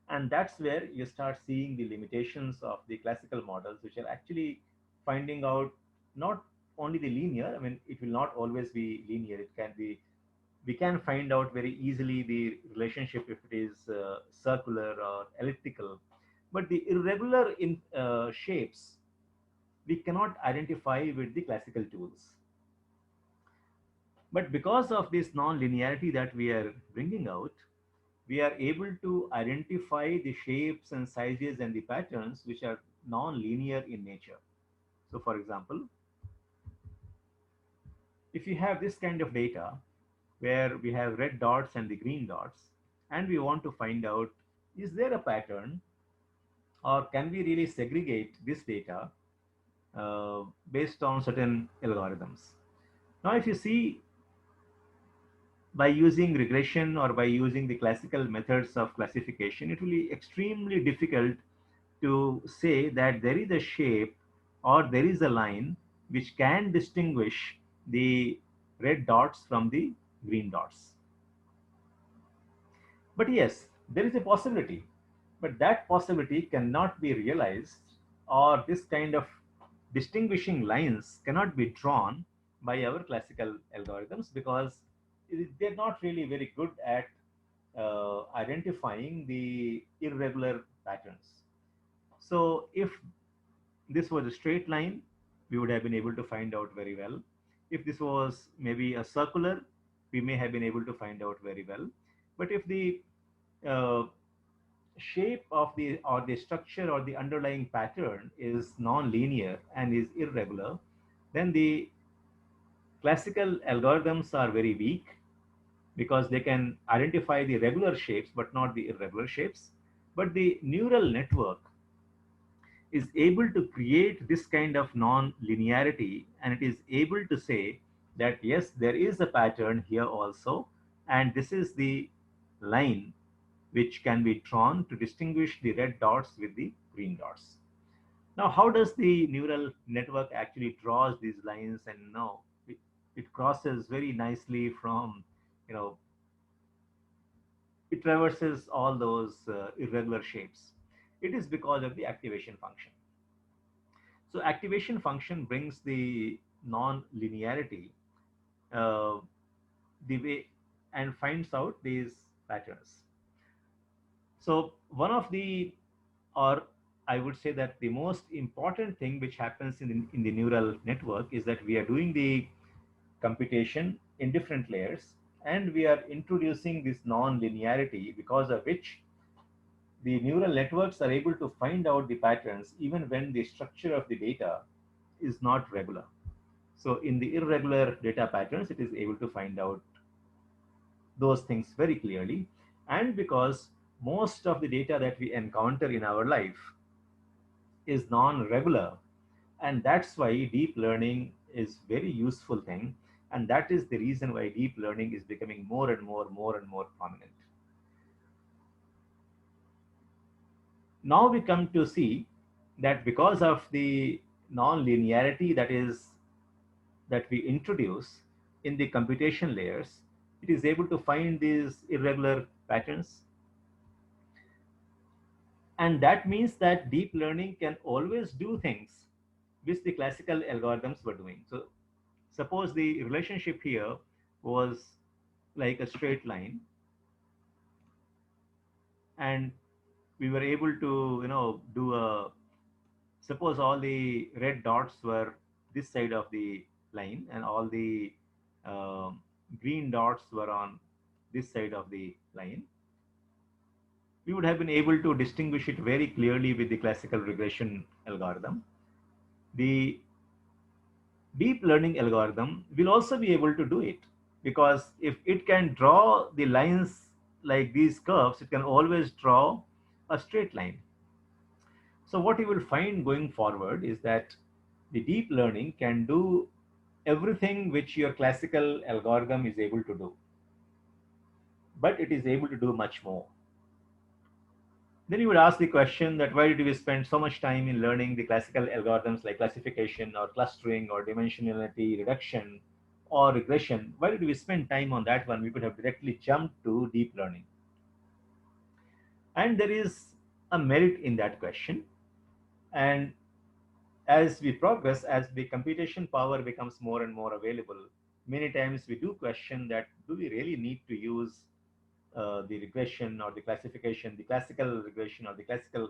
And that's where you start seeing the limitations of the classical models, which are actually finding out not only the linear, I mean, it will not always be linear. It can be, we can find out very easily the relationship if it is circular or elliptical, but the irregular in shapes we cannot identify with the classical tools. But because of this non-linearity that we are bringing out, we are able to identify the shapes and sizes and the patterns which are non-linear in nature. So for example, if you have this kind of data where we have red dots and the green dots, and we want to find out, is there a pattern or can we really segregate this data based on certain algorithms? Now, if you see, by using regression or by using the classical methods of classification, it will be extremely difficult to say that there is a shape or there is a line which can distinguish the red dots from the green dots. But yes, there is a possibility, but that possibility cannot be realized, or this kind of distinguishing lines cannot be drawn by our classical algorithms because they're not really very good at identifying the irregular patterns. So if this was a straight line, we would have been able to find out very well. If this was maybe a circular, we may have been able to find out very well. But if the uh, shape of the or the structure or the underlying pattern is non-linear and is irregular, then the classical algorithms are very weak because they can identify the regular shapes but not the irregular shapes. But the neural network is able to create this kind of non-linearity, and it is able to say that yes, there is a pattern here also, and this is the line which can be drawn to distinguish the red dots with the green dots. Now, how does the neural network actually draws these lines? And now it crosses very nicely from, you know, it traverses all those irregular shapes. It is because of the activation function. So activation function brings the non-linearity uh, the way and finds out these patterns. So one of the, or I would say that the most important thing which happens in the neural network is that we are doing the computation in different layers, and we are introducing this non-linearity because of which the neural networks are able to find out the patterns even when the structure of the data is not regular. So in the irregular data patterns, it is able to find out those things very clearly. And because most of the data that we encounter in our life is non-regular, and that's why deep learning is very useful thing, and that is the reason why deep learning is becoming more and more prominent. Now we come to see that because of the non-linearity that we introduce in the computation layers, it is able to find these irregular patterns. And that means that deep learning can always do things which the classical algorithms were doing. So suppose the relationship here was like a straight line, and we were able to, do a, suppose all the red dots were this side of the line and all the um, green dots were on this side of the line, we would have been able to distinguish it very clearly with the classical regression algorithm. The deep learning algorithm will also be able to do it because if it can draw the lines like these curves, it can always draw a straight line. So what you will find going forward is that the deep learning can do everything which your classical algorithm is able to do. but it is able to do much more. Then you would ask the question that why did we spend so much time in learning the classical algorithms like classification or clustering or dimensionality reduction or regression? Why did we spend time on that one? We could have directly jumped to deep learning. And there is a merit in that question. And as we progress, as the computation power becomes more and more available, many times we do question that do we really need to use the regression or the classification, the classical regression or the classical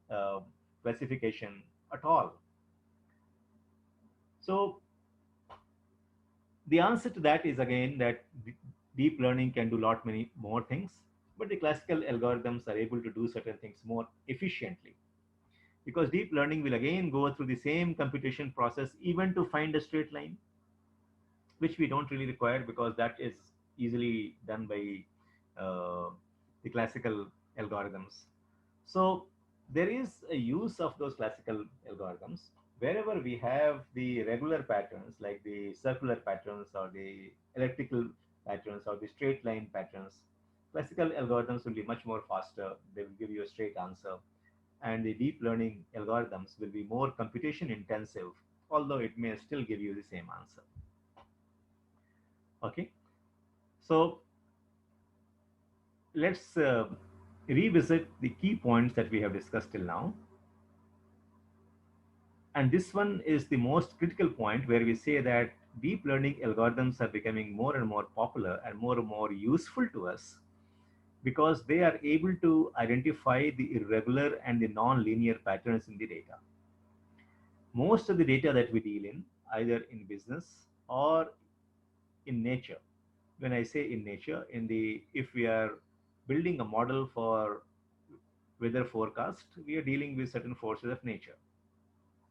uh, classification at all? So the answer to that is again that deep learning can do lot many more things, but the classical algorithms are able to do certain things more efficiently, because deep learning will again go through the same computation process even to find a straight line, which we don't really require because that is easily done by uh, the classical algorithms. So there is a use of those classical algorithms wherever we have the regular patterns like the circular patterns or the electrical patterns or the straight line patterns. Classical algorithms will be much more faster. They will give you a straight answer. And the deep learning algorithms will be more computation intensive, although it may still give you the same answer. Okay. So let's revisit the key points that we have discussed till now. And this one is the most critical point where we say that deep learning algorithms are becoming more and more popular and more useful to us because they are able to identify the irregular and the non-linear patterns in the data. Most of the data that we deal in, either in business or in nature, when I say in nature, in the if we are building a model for weather forecast, we are dealing with certain forces of nature.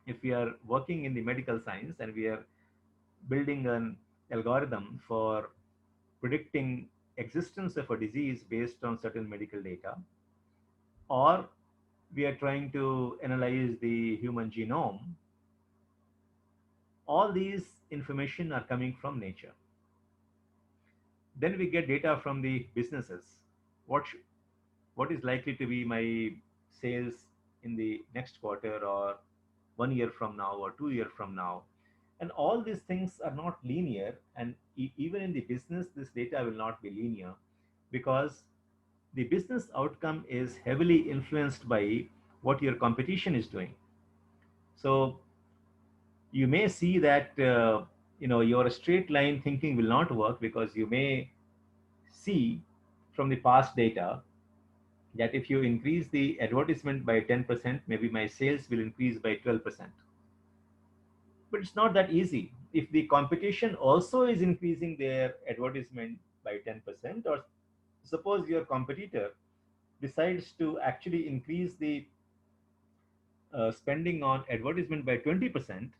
If we are working in the medical science and we are building an algorithm for predicting existence of a disease based on certain medical data, or we are trying to analyze the human genome, all these information are coming from nature. Then we get data from the businesses. What is likely to be my sales in the next quarter or 1 year from now or 2 year from now? And all these things are not linear, and even in the business this data will not be linear because the business outcome is heavily influenced by what your competition is doing. So you may see that your straight line thinking will not work because you may see from the past data that if you increase the advertisement by 10%, maybe my sales will increase by 12%. But it's not that easy. If the competition also is increasing their advertisement by 10%, or suppose your competitor decides to actually increase the spending on advertisement by 20%,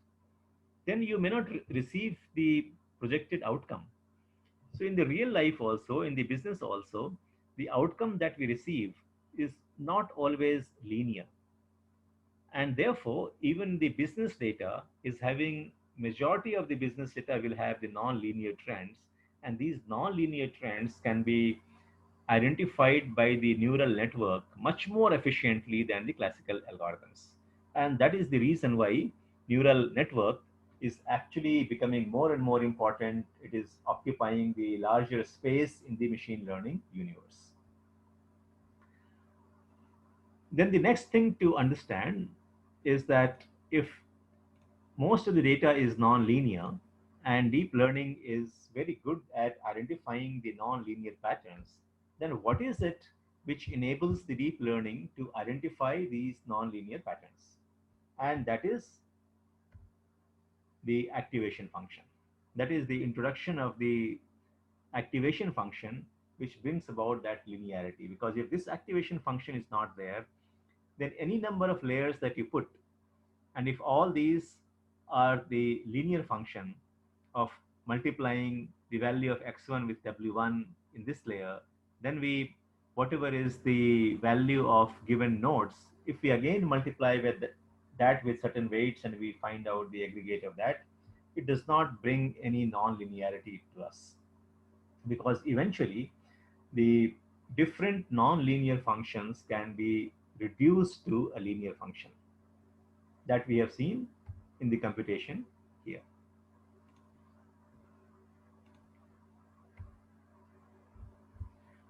then you may not receive the projected outcome. So, in the real life, also, in the business, also, the outcome that we receive is not always linear. And therefore, even the business data is having majority of the business data will have the non-linear trends, and these non-linear trends can be identified by the neural network much more efficiently than the classical algorithms. And that is the reason why neural network is actually becoming more and more important. It is occupying the larger space in the machine learning universe. Then the next thing to understand is that if most of the data is non-linear and deep learning is very good at identifying the non-linear patterns, then what is it which enables the deep learning to identify these non-linear patterns? And that is the activation function. That is the introduction of the activation function which brings about that linearity. Because if this activation function is not there, then any number of layers that you put, and if all these are the linear function of multiplying the value of x1 with w1 in this layer, then we, whatever is the value of given nodes, if we again multiply with that with certain weights and we find out the aggregate of that, it does not bring any non-linearity to us, because eventually the different non-linear functions can be reduced to a linear function that we have seen in the computation here.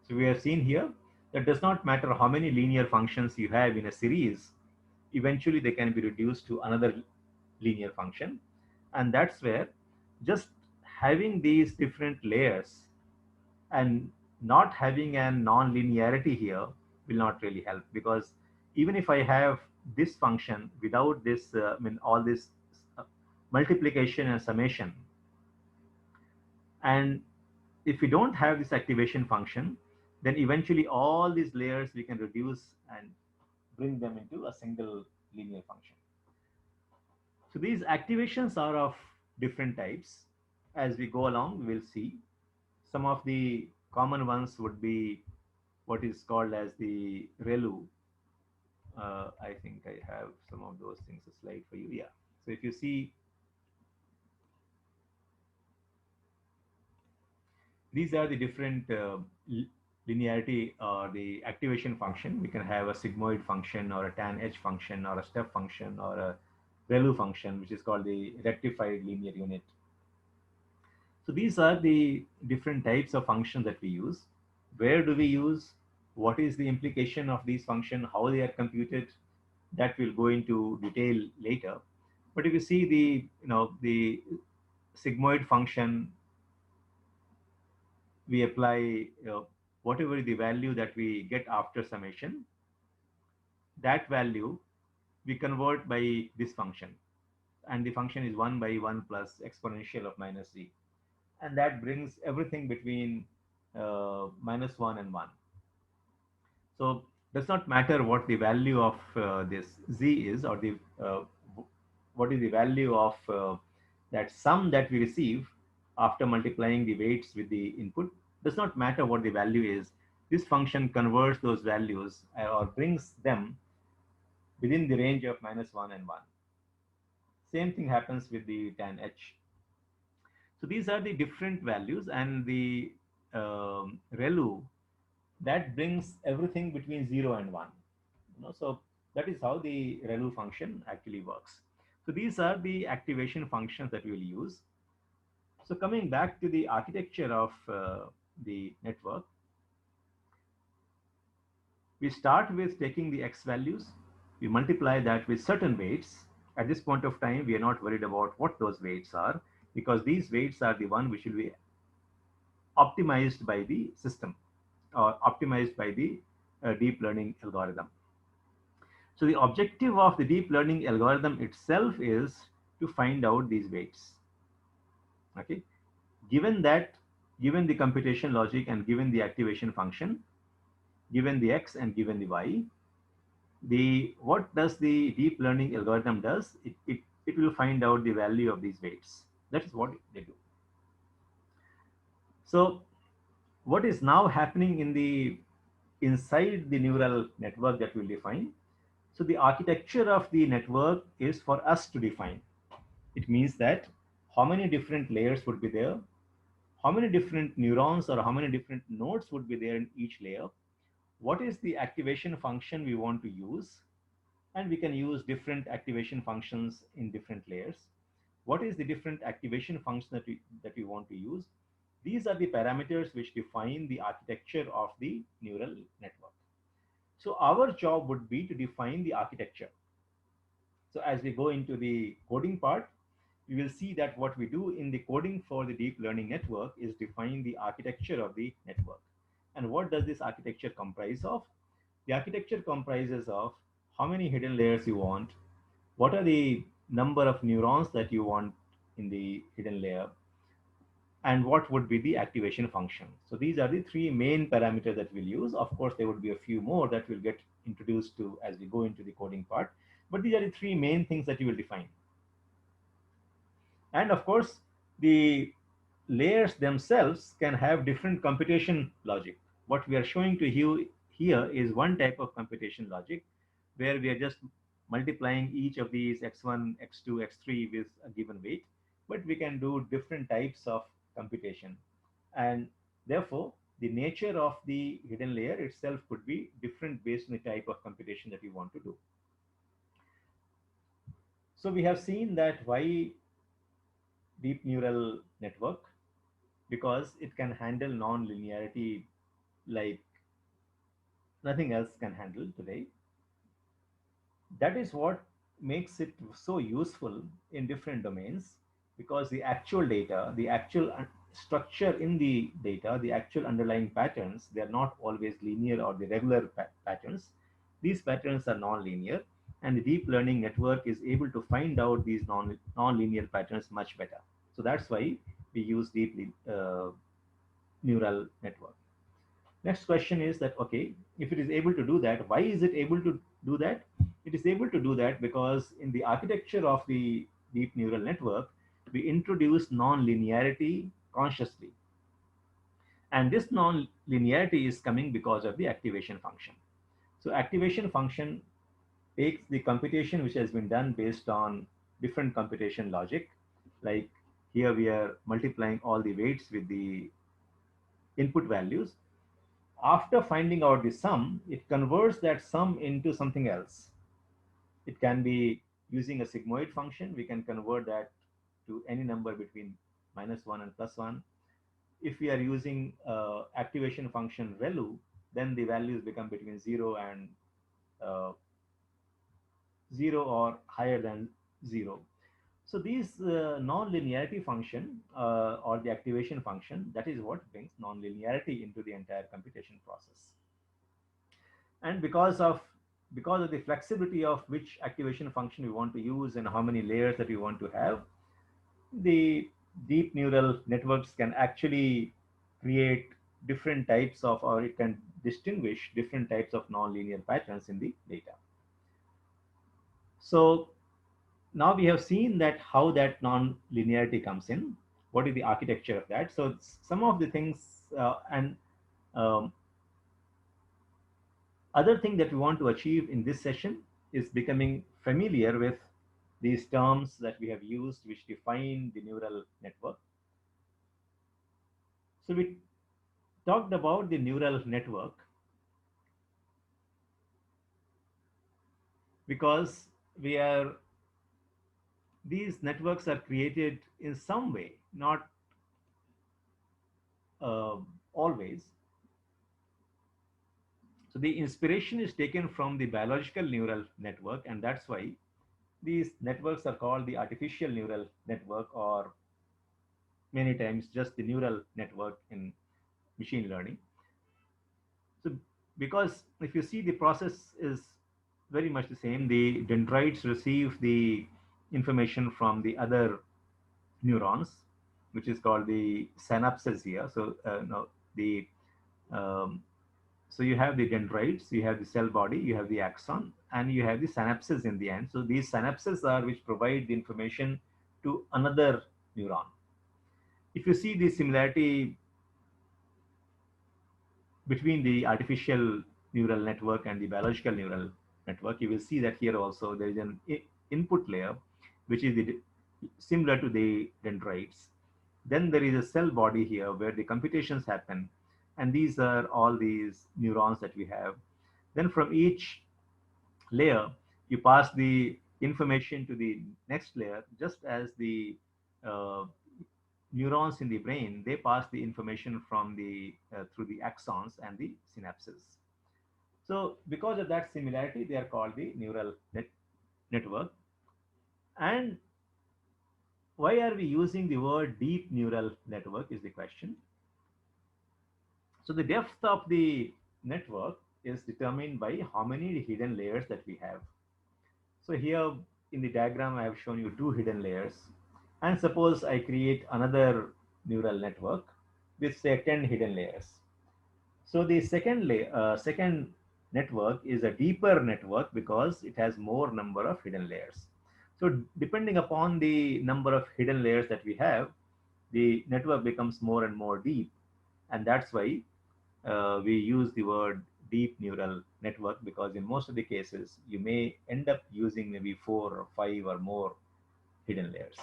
So we have seen here that does not matter how many linear functions you have in a series, eventually they can be reduced to another linear function. And that's where just having these different layers and not having a non-linearity here will not really help, because even if I have this function without this, all this uh, multiplication and summation, and if we don't have this activation function, then eventually all these layers we can reduce and bring them into a single linear function. So these activations are of different types. As we go along, we'll see. Some of the common ones would be what is called as the ReLU. I think I have some of those things, a slide for you. Yeah. So if you see, these are the different linearity or the activation function. We can have a sigmoid function or a tan H function or a step function or a ReLU function, which is called the rectified linear unit. So these are the different types of functions that we use. Where do we use? What is the implication of these functions? How they are computed? That we'll go into detail later. But if you see the sigmoid function, we apply whatever the value that we get after summation, that value we convert by this function, and the function is 1 by 1 plus exponential of minus z, and that brings everything between -1 and 1. So does not matter what the value of this z is, or the what is the value of that sum that we receive after multiplying the weights with the input. Does not matter what the value is. This function converts those values or brings them within the range of -1 and 1. Same thing happens with the tan h. So these are the different values, and the ReLU that brings everything between 0 and 1. So that is how the ReLU function actually works. So these are the activation functions that we will use. So coming back to the architecture of the network, we start with taking the x values, we multiply that with certain weights. At this point of time, we are not worried about what those weights are, because these weights are the one which will be optimized by the system or optimized by the deep learning algorithm. So the objective of the deep learning algorithm itself is to find out these weights. Okay, given that, given the computation logic and given the activation function, given the x and given the y, the what does the deep learning algorithm does? It will find out the value of these weights. That is what they do. So what is now happening in the inside the neural network that we'll define? So the architecture of the network is for us to define. It means that how many different layers would be there, how many different neurons or how many different nodes would be there in each layer, what is the activation function we want to use, and we can use different activation functions in different layers. What is the different activation function that we want to use? These are the parameters which define the architecture of the neural network. So our job would be to define the architecture. So as we go into the coding part, we will see that what we do in the coding for the deep learning network is define the architecture of the network. And what does this architecture comprise of? The architecture comprises of how many hidden layers you want, what are the number of neurons that you want in the hidden layer, and what would be the activation function. So these are the three main parameters that we'll use. Of course, there would be a few more that will get introduced to as we go into the coding part, but these are the three main things that you will define. And of course, the layers themselves can have different computation logic. What we are showing to you here is one type of computation logic where we are just multiplying each of these x1, x2, x3 with a given weight, but we can do different types of computation. And therefore, the nature of the hidden layer itself could be different based on the type of computation that you want to do. So we have seen that why deep neural network, because it can handle non-linearity like nothing else can handle today. That is what makes it so useful in different domains, because the actual data, the actual structure in the data, the actual underlying patterns, they are not always linear or the regular patterns. These patterns are non-linear, and the deep learning network is able to find out these non-linear patterns much better. So that's why we use deep neural network. Next question is that, okay, if it is able to do that, why is it able to do that? It is able to do that because in the architecture of the deep neural network, we introduce non-linearity consciously. And this non-linearity is coming because of the activation function. So activation function takes the computation which has been done based on different computation logic. Like here we are multiplying all the weights with the input values. After finding out the sum, it converts that sum into something else. It can be using a sigmoid function. We can convert that to any number between -1 and +1. If we are using activation function ReLU, then the values become between 0 and uh, 0 or higher than 0. So these non-linearity function or the activation function, that is what brings non-linearity into the entire computation process. And because of the flexibility of which activation function we want to use and how many layers that we want to have, the deep neural networks can actually create different types of, or it can distinguish different types of nonlinear patterns in the data. So now we have seen that how that non-linearity comes in, what is the architecture of that. So some of the things and um, other thing that we want to achieve in this session is becoming familiar with these terms that we have used which define the neural network. So we talked about the neural network because we are these networks are created in some way, not uh, always. So the inspiration is taken from the biological neural network, and that's why these networks are called the artificial neural network, or many times just the neural network in machine learning. So because if you see, the process is very much the same. The dendrites receive the information from the other neurons, which is called the synapses here. So no, the um, so you have the dendrites, you have the cell body, you have the axon, and you have the synapses in the end. So these synapses are which provide the information to another neuron. If you see the similarity between the artificial neural network and the biological neural network, you will see that here also there is an input layer, which is similar to the dendrites. Then there is a cell body here where the computations happen. And these are all these neurons that we have. Then from each layer, you pass the information to the next layer, just as the uh, neurons in the brain, they pass the information from the through the axons and the synapses. So because of that similarity, they are called the neural network. And why are we using the word deep neural network is the question. So the depth of the network is determined by how many hidden layers that we have. So here in the diagram, I have shown you two hidden layers. And suppose I create another neural network with say 10 hidden layers. So the second network is a deeper network because it has more number of hidden layers. So depending upon the number of hidden layers that we have, the network becomes more and more deep. And that's why we use the word deep neural network, because in most of the cases, you may end up using maybe 4 or 5 or more hidden layers.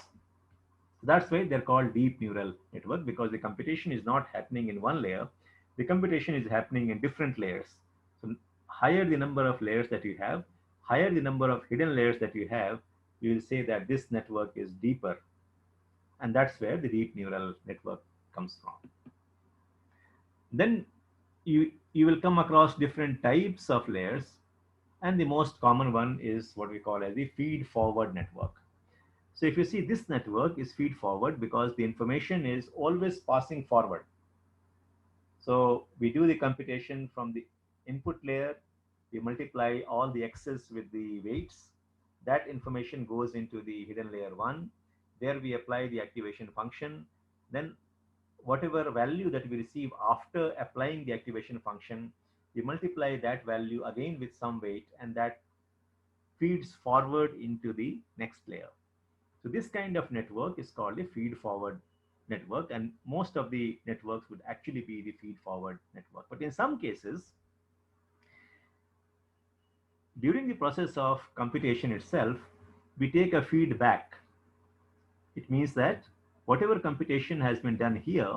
So that's why they're called deep neural network, because the computation is not happening in one layer, the computation is happening in different layers. So higher the number of layers that you have, higher the number of hidden layers that you have, you will say that this network is deeper. And that's where the deep neural network comes from. Then you will come across different types of layers, and the most common one is what we call as the feed forward network. So if you see, this network is feed forward because the information is always passing forward. So we do the computation from the input layer, we multiply all the x's with the weights. That information goes into the hidden layer 1. There we apply the activation function. Then whatever value that we receive after applying the activation function, we multiply that value again with some weight, and that feeds forward into the next layer. So this kind of network is called a feed forward network, and most of the networks would actually be the feed forward network. But in some cases, during the process of computation itself, we take a feedback. It means that whatever computation has been done here,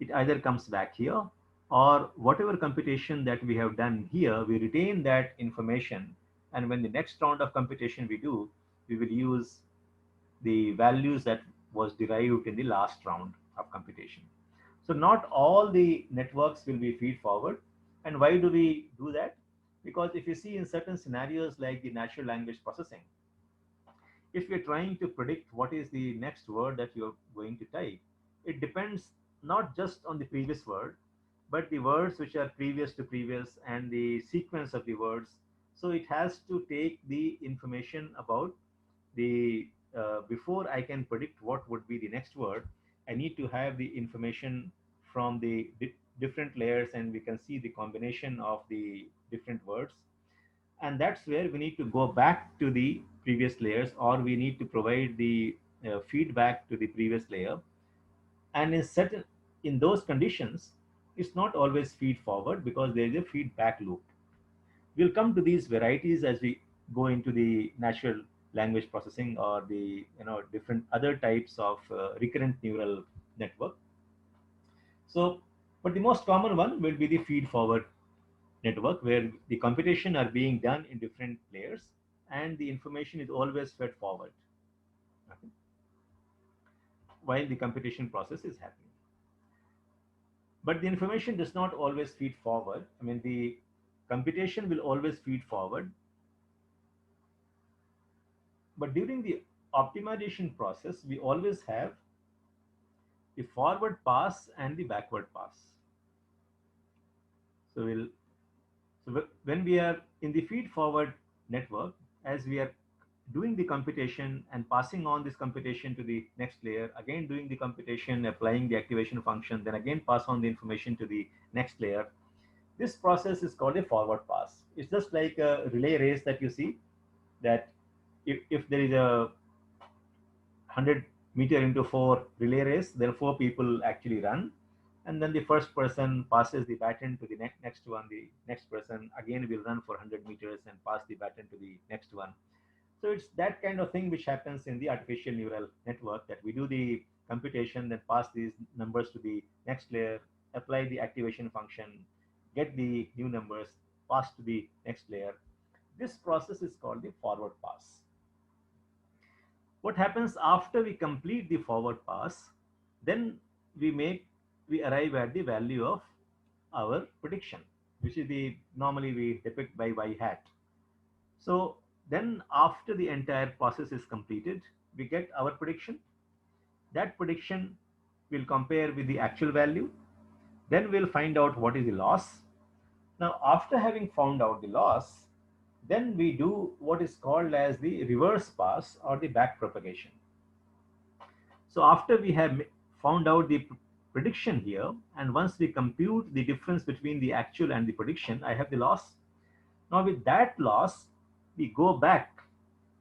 it either comes back here, or whatever computation that we have done here, we retain that information. And when the next round of computation we do, we will use the values that was derived in the last round of computation. So not all the networks will be feed forward. And why do we do that? Because if you see in certain scenarios like the natural language processing, if you're trying to predict what is the next word that you're going to type, it depends not just on the previous word, but the words which are previous to previous and the sequence of the words. So it has to take the information about the before I can predict what would be the next word, I need to have the information from the different layers, and we can see the combination of the different words. And that's where we need to go back to the previous layers, or we need to provide the feedback to the previous layer. And in those conditions, it's not always feed forward because there is a feedback loop. We'll come to these varieties as we go into the natural language processing or the different other types of recurrent neural network. So, but the most common one will be the feed forward network, where the computation are being done in different layers and the information is always fed forward, okay, while the computation process is happening. But the information does not always feed forward. I mean, the computation will always feed forward, but during the optimization process, we always have the forward pass and the backward pass. So when we are in the feed forward network, as we are doing the computation and passing on this computation to the next layer, again doing the computation, applying the activation function, then again pass on the information to the next layer. This process is called a forward pass. It's just like a relay race that you see, that if there is a 100-meter into 4 relay race, then 4 people actually run, and then the first person passes the baton to the next one. The next person again will run for 100 meters and pass the baton to the next one. So it's that kind of thing which happens in the artificial neural network, that we do the computation, then pass these numbers to the next layer, apply the activation function, get the new numbers, pass to the next layer. This process is called the forward pass. What happens after we complete the forward pass? Then we arrive at the value of our prediction, which is the normally we depict by y hat. So then after the entire process is completed, we get our prediction. That prediction will compare with the actual value. Then we'll find out what is the loss. Now, after having found out the loss, then we do what is called as the reverse pass or the back propagation. So after we have found out the prediction here, and once we compute the difference between the actual and the prediction, I have the loss. Now with that loss, we go back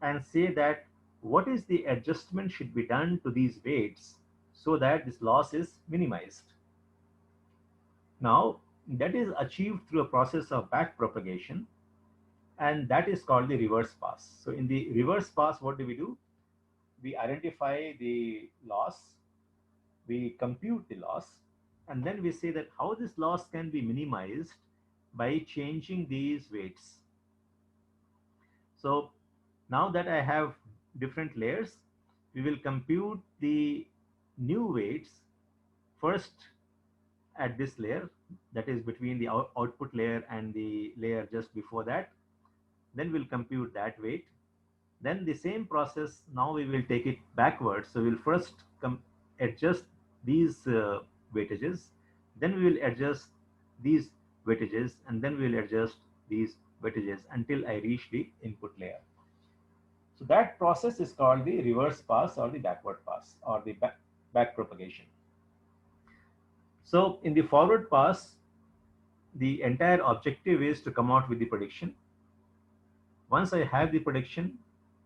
and say that what is the adjustment should be done to these weights so that this loss is minimized. Now that is achieved through a process of back propagation, and that is called the reverse pass. So in the reverse pass, what do? We identify the loss, we compute the loss, And then we say that how this loss can be minimized by changing these weights. So now that I have different layers, we will compute the new weights first at this layer, that is between the output layer and the layer just before that. Then we'll compute that weight. Then the same process, now we will take it backwards. So we'll first adjust these weightages, then we will adjust these weightages, and then we will adjust these weightages until I reach the input layer. So that process is called the reverse pass or the backward pass or the back propagation. So in the forward pass, the entire objective is to come out with the prediction. Once I have the prediction,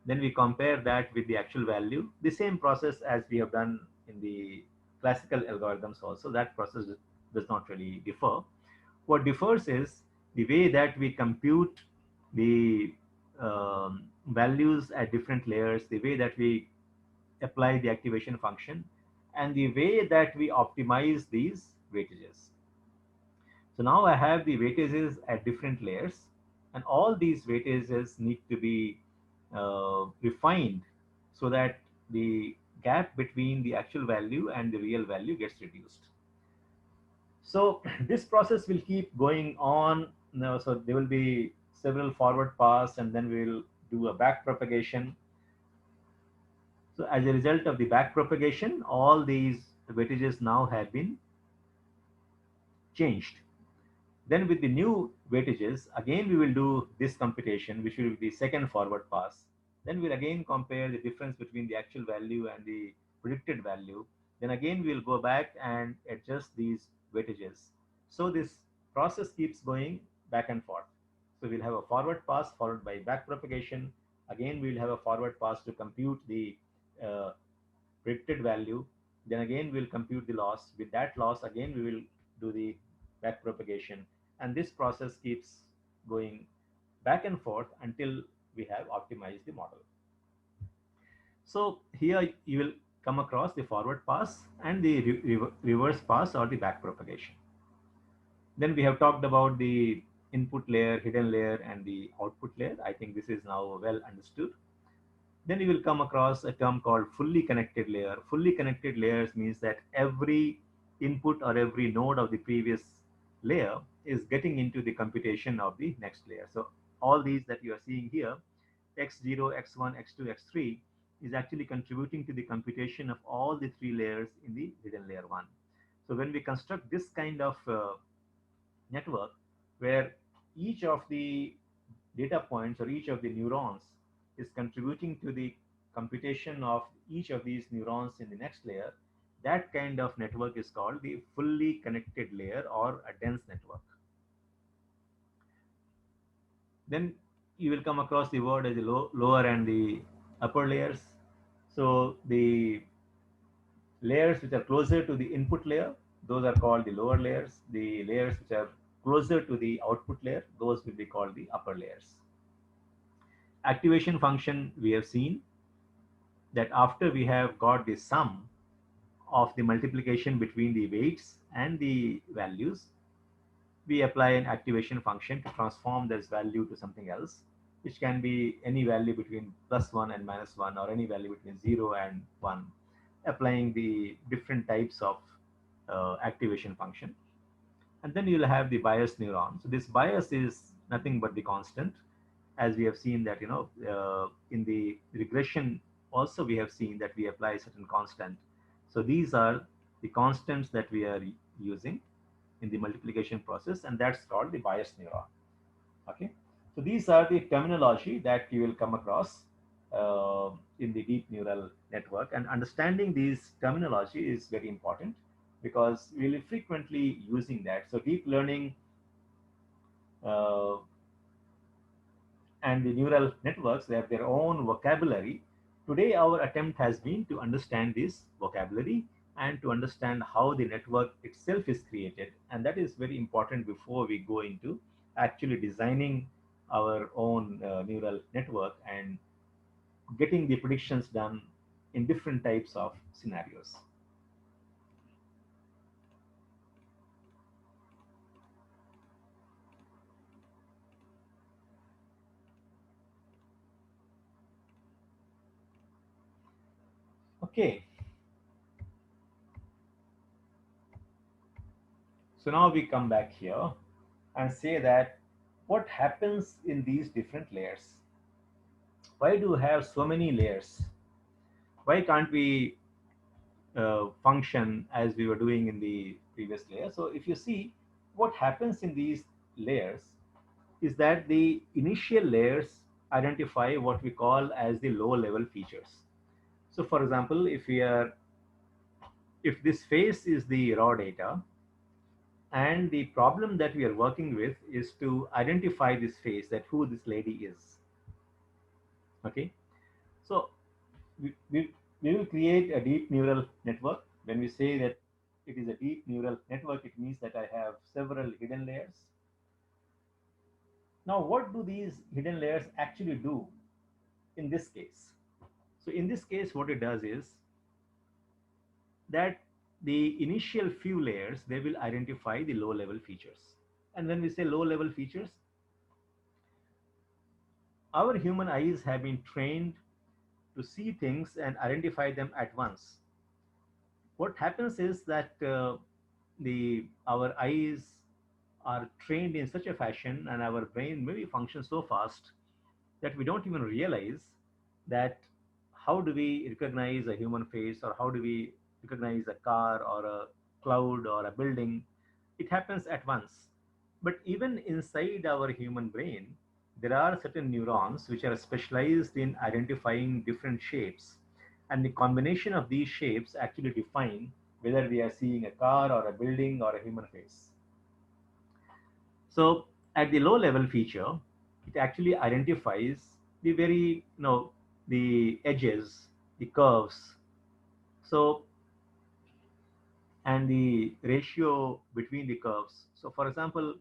then we compare that with the actual value. The same process as we have done in the classical algorithms also. That process does not really differ. What differs is the way that we compute the values at different layers, the way that we apply the activation function, and the way that we optimize these weightages. So now I have the weightages at different layers, and all these weightages need to be refined so that the gap between the actual value and the real value gets reduced. So this process will keep going on. Now, so there will be several forward pass, and then we'll do a back propagation. So as a result of the back propagation, all these weightages now have been changed. Then with the new weightages, again we will do this computation, which will be the second forward pass. Then we'll again compare the difference between the actual value and the predicted value. Then again we'll go back and adjust these weightages. So this process keeps going back and forth. So we'll have a forward pass followed by back propagation. Again we'll have a forward pass to compute the uh, predicted value. Then again we'll compute the loss. With that loss, again we will do the back propagation, and this process keeps going back and forth until we have optimized the model. So here you will come across the forward pass and the reverse pass or the back propagation. Then we have talked about the input layer, hidden layer, and the output layer. I think this is now well understood. Then you will come across a term called fully connected layer. Fully connected layers means that every input or every node of the previous layer is getting into the computation of the next layer. So all these that you are seeing here, x0, x1, x2, x3, is actually contributing to the computation of all the three layers in the hidden layer 1. So when we construct this kind of network where each of the data points or each of the neurons is contributing to the computation of each of these neurons in the next layer, that kind of network is called the fully connected layer or a dense network. Then you will come across the word as the lower and the upper layers. So the layers which are closer to the input layer, those are called the lower layers. The layers which are closer to the output layer, those will be called the upper layers. Activation function, we have seen that after we have got the sum of the multiplication between the weights and the values, we apply an activation function to transform this value to something else, which can be any value between +1 and -1, or any value between 0 and 1, applying the different types of activation function. And then you'll have the bias neuron. So this bias is nothing but the constant, as we have seen that, in the regression also we have seen that we apply certain constant. So these are the constants that we are using in the multiplication process, and that's called the bias neuron. Okay, so these are the terminology that you will come across in the deep neural network, and understanding these terminology is very important because we will frequently using that. So deep learning uh, and the neural networks, they have their own vocabulary. Today, our attempt has been to understand this vocabulary and to understand how the network itself is created. And that is very important before we go into actually designing our own neural network and getting the predictions done in different types of scenarios. Okay, so now we come back here and say that what happens in these different layers? Why do we have so many layers? Why can't we function as we were doing in the previous layer? So if you see, what happens in these layers is that the initial layers identify what we call as the low level features. So for example, if this face is the raw data, and the problem that we are working with is to identify this face, that who this lady is. Okay, so we, we, we will create a deep neural network. When we say that it is a deep neural network, it means that I have several hidden layers. Now, what do these hidden layers actually do in this case? So in this case, what it does is that the initial few layers, they will identify the low level features. And when we say low level features, our human eyes have been trained to see things and identify them at once. What happens is that the our eyes are trained in such a fashion, and our brain maybe functions so fast that we don't even realize that how do we recognize a human face, or how do we recognize a car or a cloud or a building. It happens at once. But even inside our human brain, there are certain neurons which are specialized in identifying different shapes, and the combination of these shapes actually define whether we are seeing a car or a building or a human face. So at the low level feature, it actually identifies the very, the edges, the curves. So, and the ratio between the curves. So for example,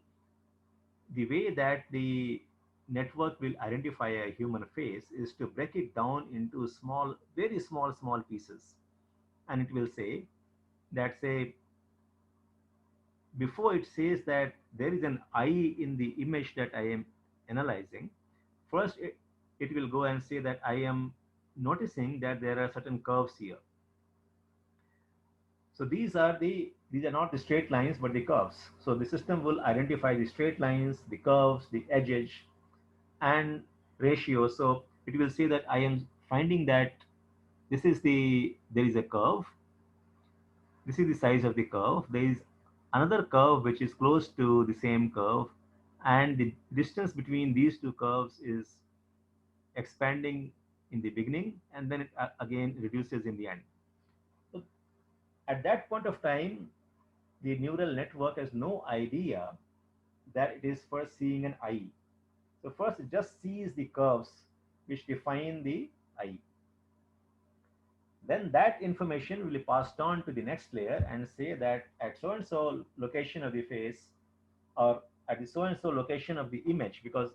the way that the network will identify a human face is to break it down into small, very small pieces. And it will say that, say, before it says that there is an eye in the image that I am analyzing, first it will go and say that I am noticing that there are certain curves here. So these are not the straight lines but the curves. So the system will identify the straight lines, the curves, the edges, and ratios. So it will say that I am finding that there is a curve, this is the size of the curve, there is another curve which is close to the same curve, and the distance between these two curves is expanding in the beginning, and then it again reduces in the end. So at that point of time, the neural network has no idea that it is first seeing an eye. So first it just sees the curves which define the eye. Then that information will be passed on to the next layer and say that at so and so location of the face, or at the so and so location of the image, because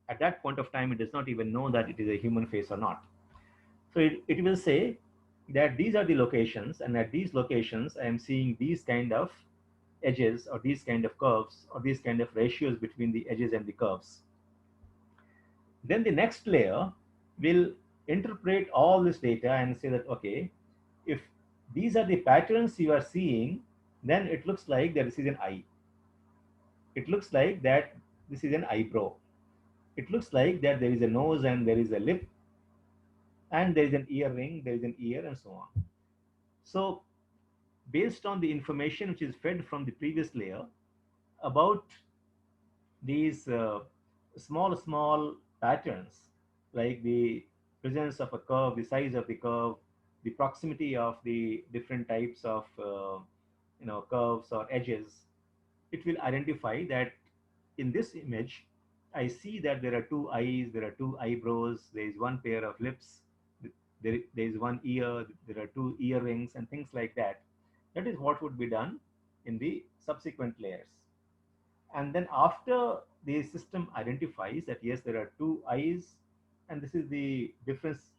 at that point of time it does not even know that it is a human face or not. So it will say that these are the locations, and at these locations I am seeing these kind of edges, or these kind of curves, or these kind of ratios between the edges and the curves. Then the next layer will interpret all this data and say that, okay, if these are the patterns you are seeing, then it looks like that this is an eye. It looks like that this is an eyebrow. It looks like that there is a nose and there is a lip, and there is an earring, there is an ear, and so on. So based on the information which is fed from the previous layer about these small patterns, like the presence of a curve, the size of the curve, the proximity of the different types of curves or edges, it will identify that in this image, I see that there are two eyes, there are two eyebrows, there is one pair of lips, there is one ear, there are two earrings, and things like that. That is what would be done in the subsequent layers. And then after the system identifies that yes, there are two eyes, and this is the difference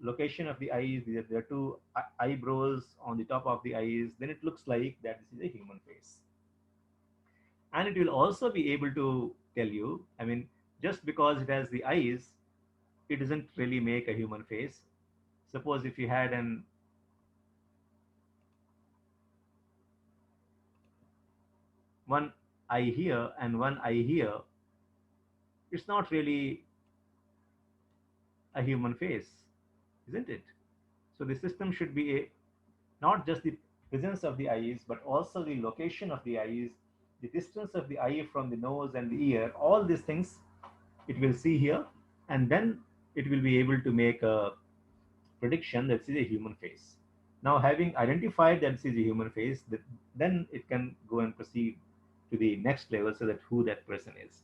location of the eyes, there are two eyebrows on the top of the eyes, then it looks like that this is a human face. And it will also be able to tell you, I mean, just because it has the eyes, it doesn't really make a human face. Suppose if you had an one eye here and one eye here, it's not really a human face, isn't it? So the system should be not just the presence of the eyes, but also the location of the eyes, the distance of the eye from the nose and the ear, all these things it will see here, and then it will be able to make a prediction that this is a human face. Now, having identified that this is a human face, then it can go and proceed to the next level so that who that person is.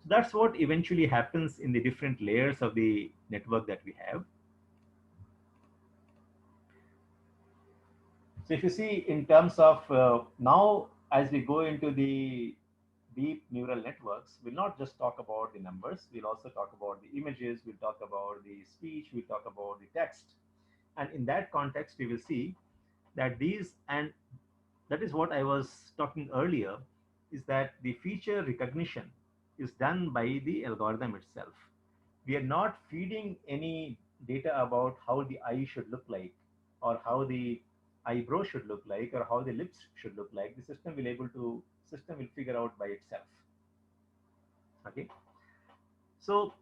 So that's what eventually happens in the different layers of the network that we have. So if you see in terms of now, as we go into the deep neural networks, we'll not just talk about the numbers, we'll also talk about the images, we'll talk about the speech, we'll talk about the text. And in that context, we will see that these, and that is what I was talking earlier, is that the feature recognition is done by the algorithm itself. We are not feeding any data about how the eye should look like, or how the eyebrow should look like, or how the lips should look like. The system will figure out by itself. Okay. So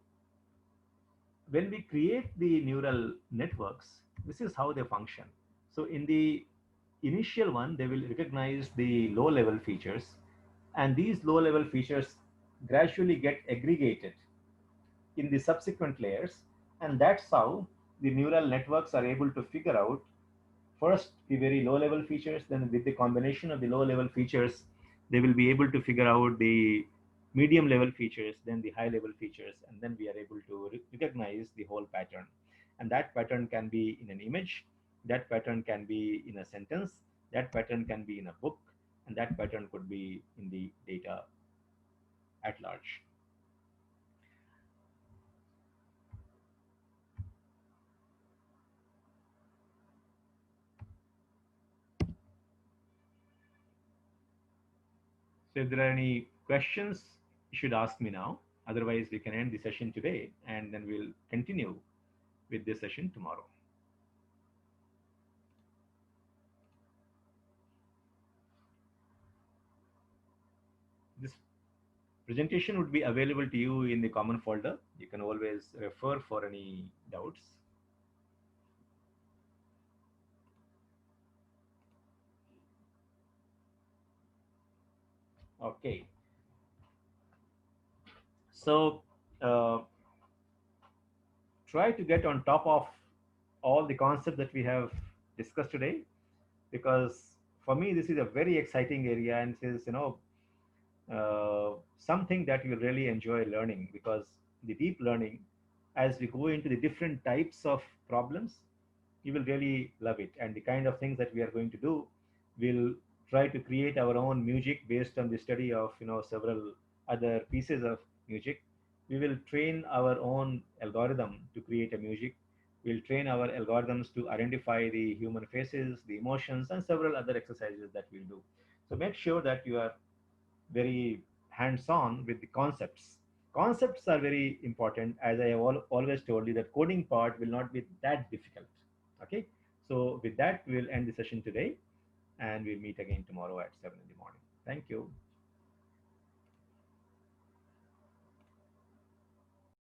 when we create the neural networks, this is how they function. So in the initial one, they will recognize the low level features, and these low level features gradually get aggregated in the subsequent layers, and that's how the neural networks are able to figure out first the very low level features, then with the combination of the low level features, they will be able to figure out the medium level features, then the high level features, and then we are able to recognize the whole pattern. And that pattern can be in an image, that pattern can be in a sentence, that pattern can be in a book, and that pattern could be in the data at large. So if there are any questions, you should ask me now. Otherwise, we can end the session today and then we'll continue with this session tomorrow. This presentation would be available to you in the common folder. You can always refer for any doubts. Okay. So try to get on top of all the concepts that we have discussed today, because for me this is a very exciting area, and it is something that you really enjoy learning, because the deep learning, as we go into the different types of problems, you will really love it. And the kind of things that we are going to do, we'll try to create our own music based on the study of several other pieces of music. We will train our own algorithm to create a music. We'll train our algorithms to identify the human faces, the emotions, and several other exercises that we'll do. So make sure that you are very hands-on with the concepts. Concepts are very important. As I have always told you, that coding part will not be that difficult. Okay. So with that, we'll end the session today, and we'll meet again tomorrow at 7 in the morning. Thank you.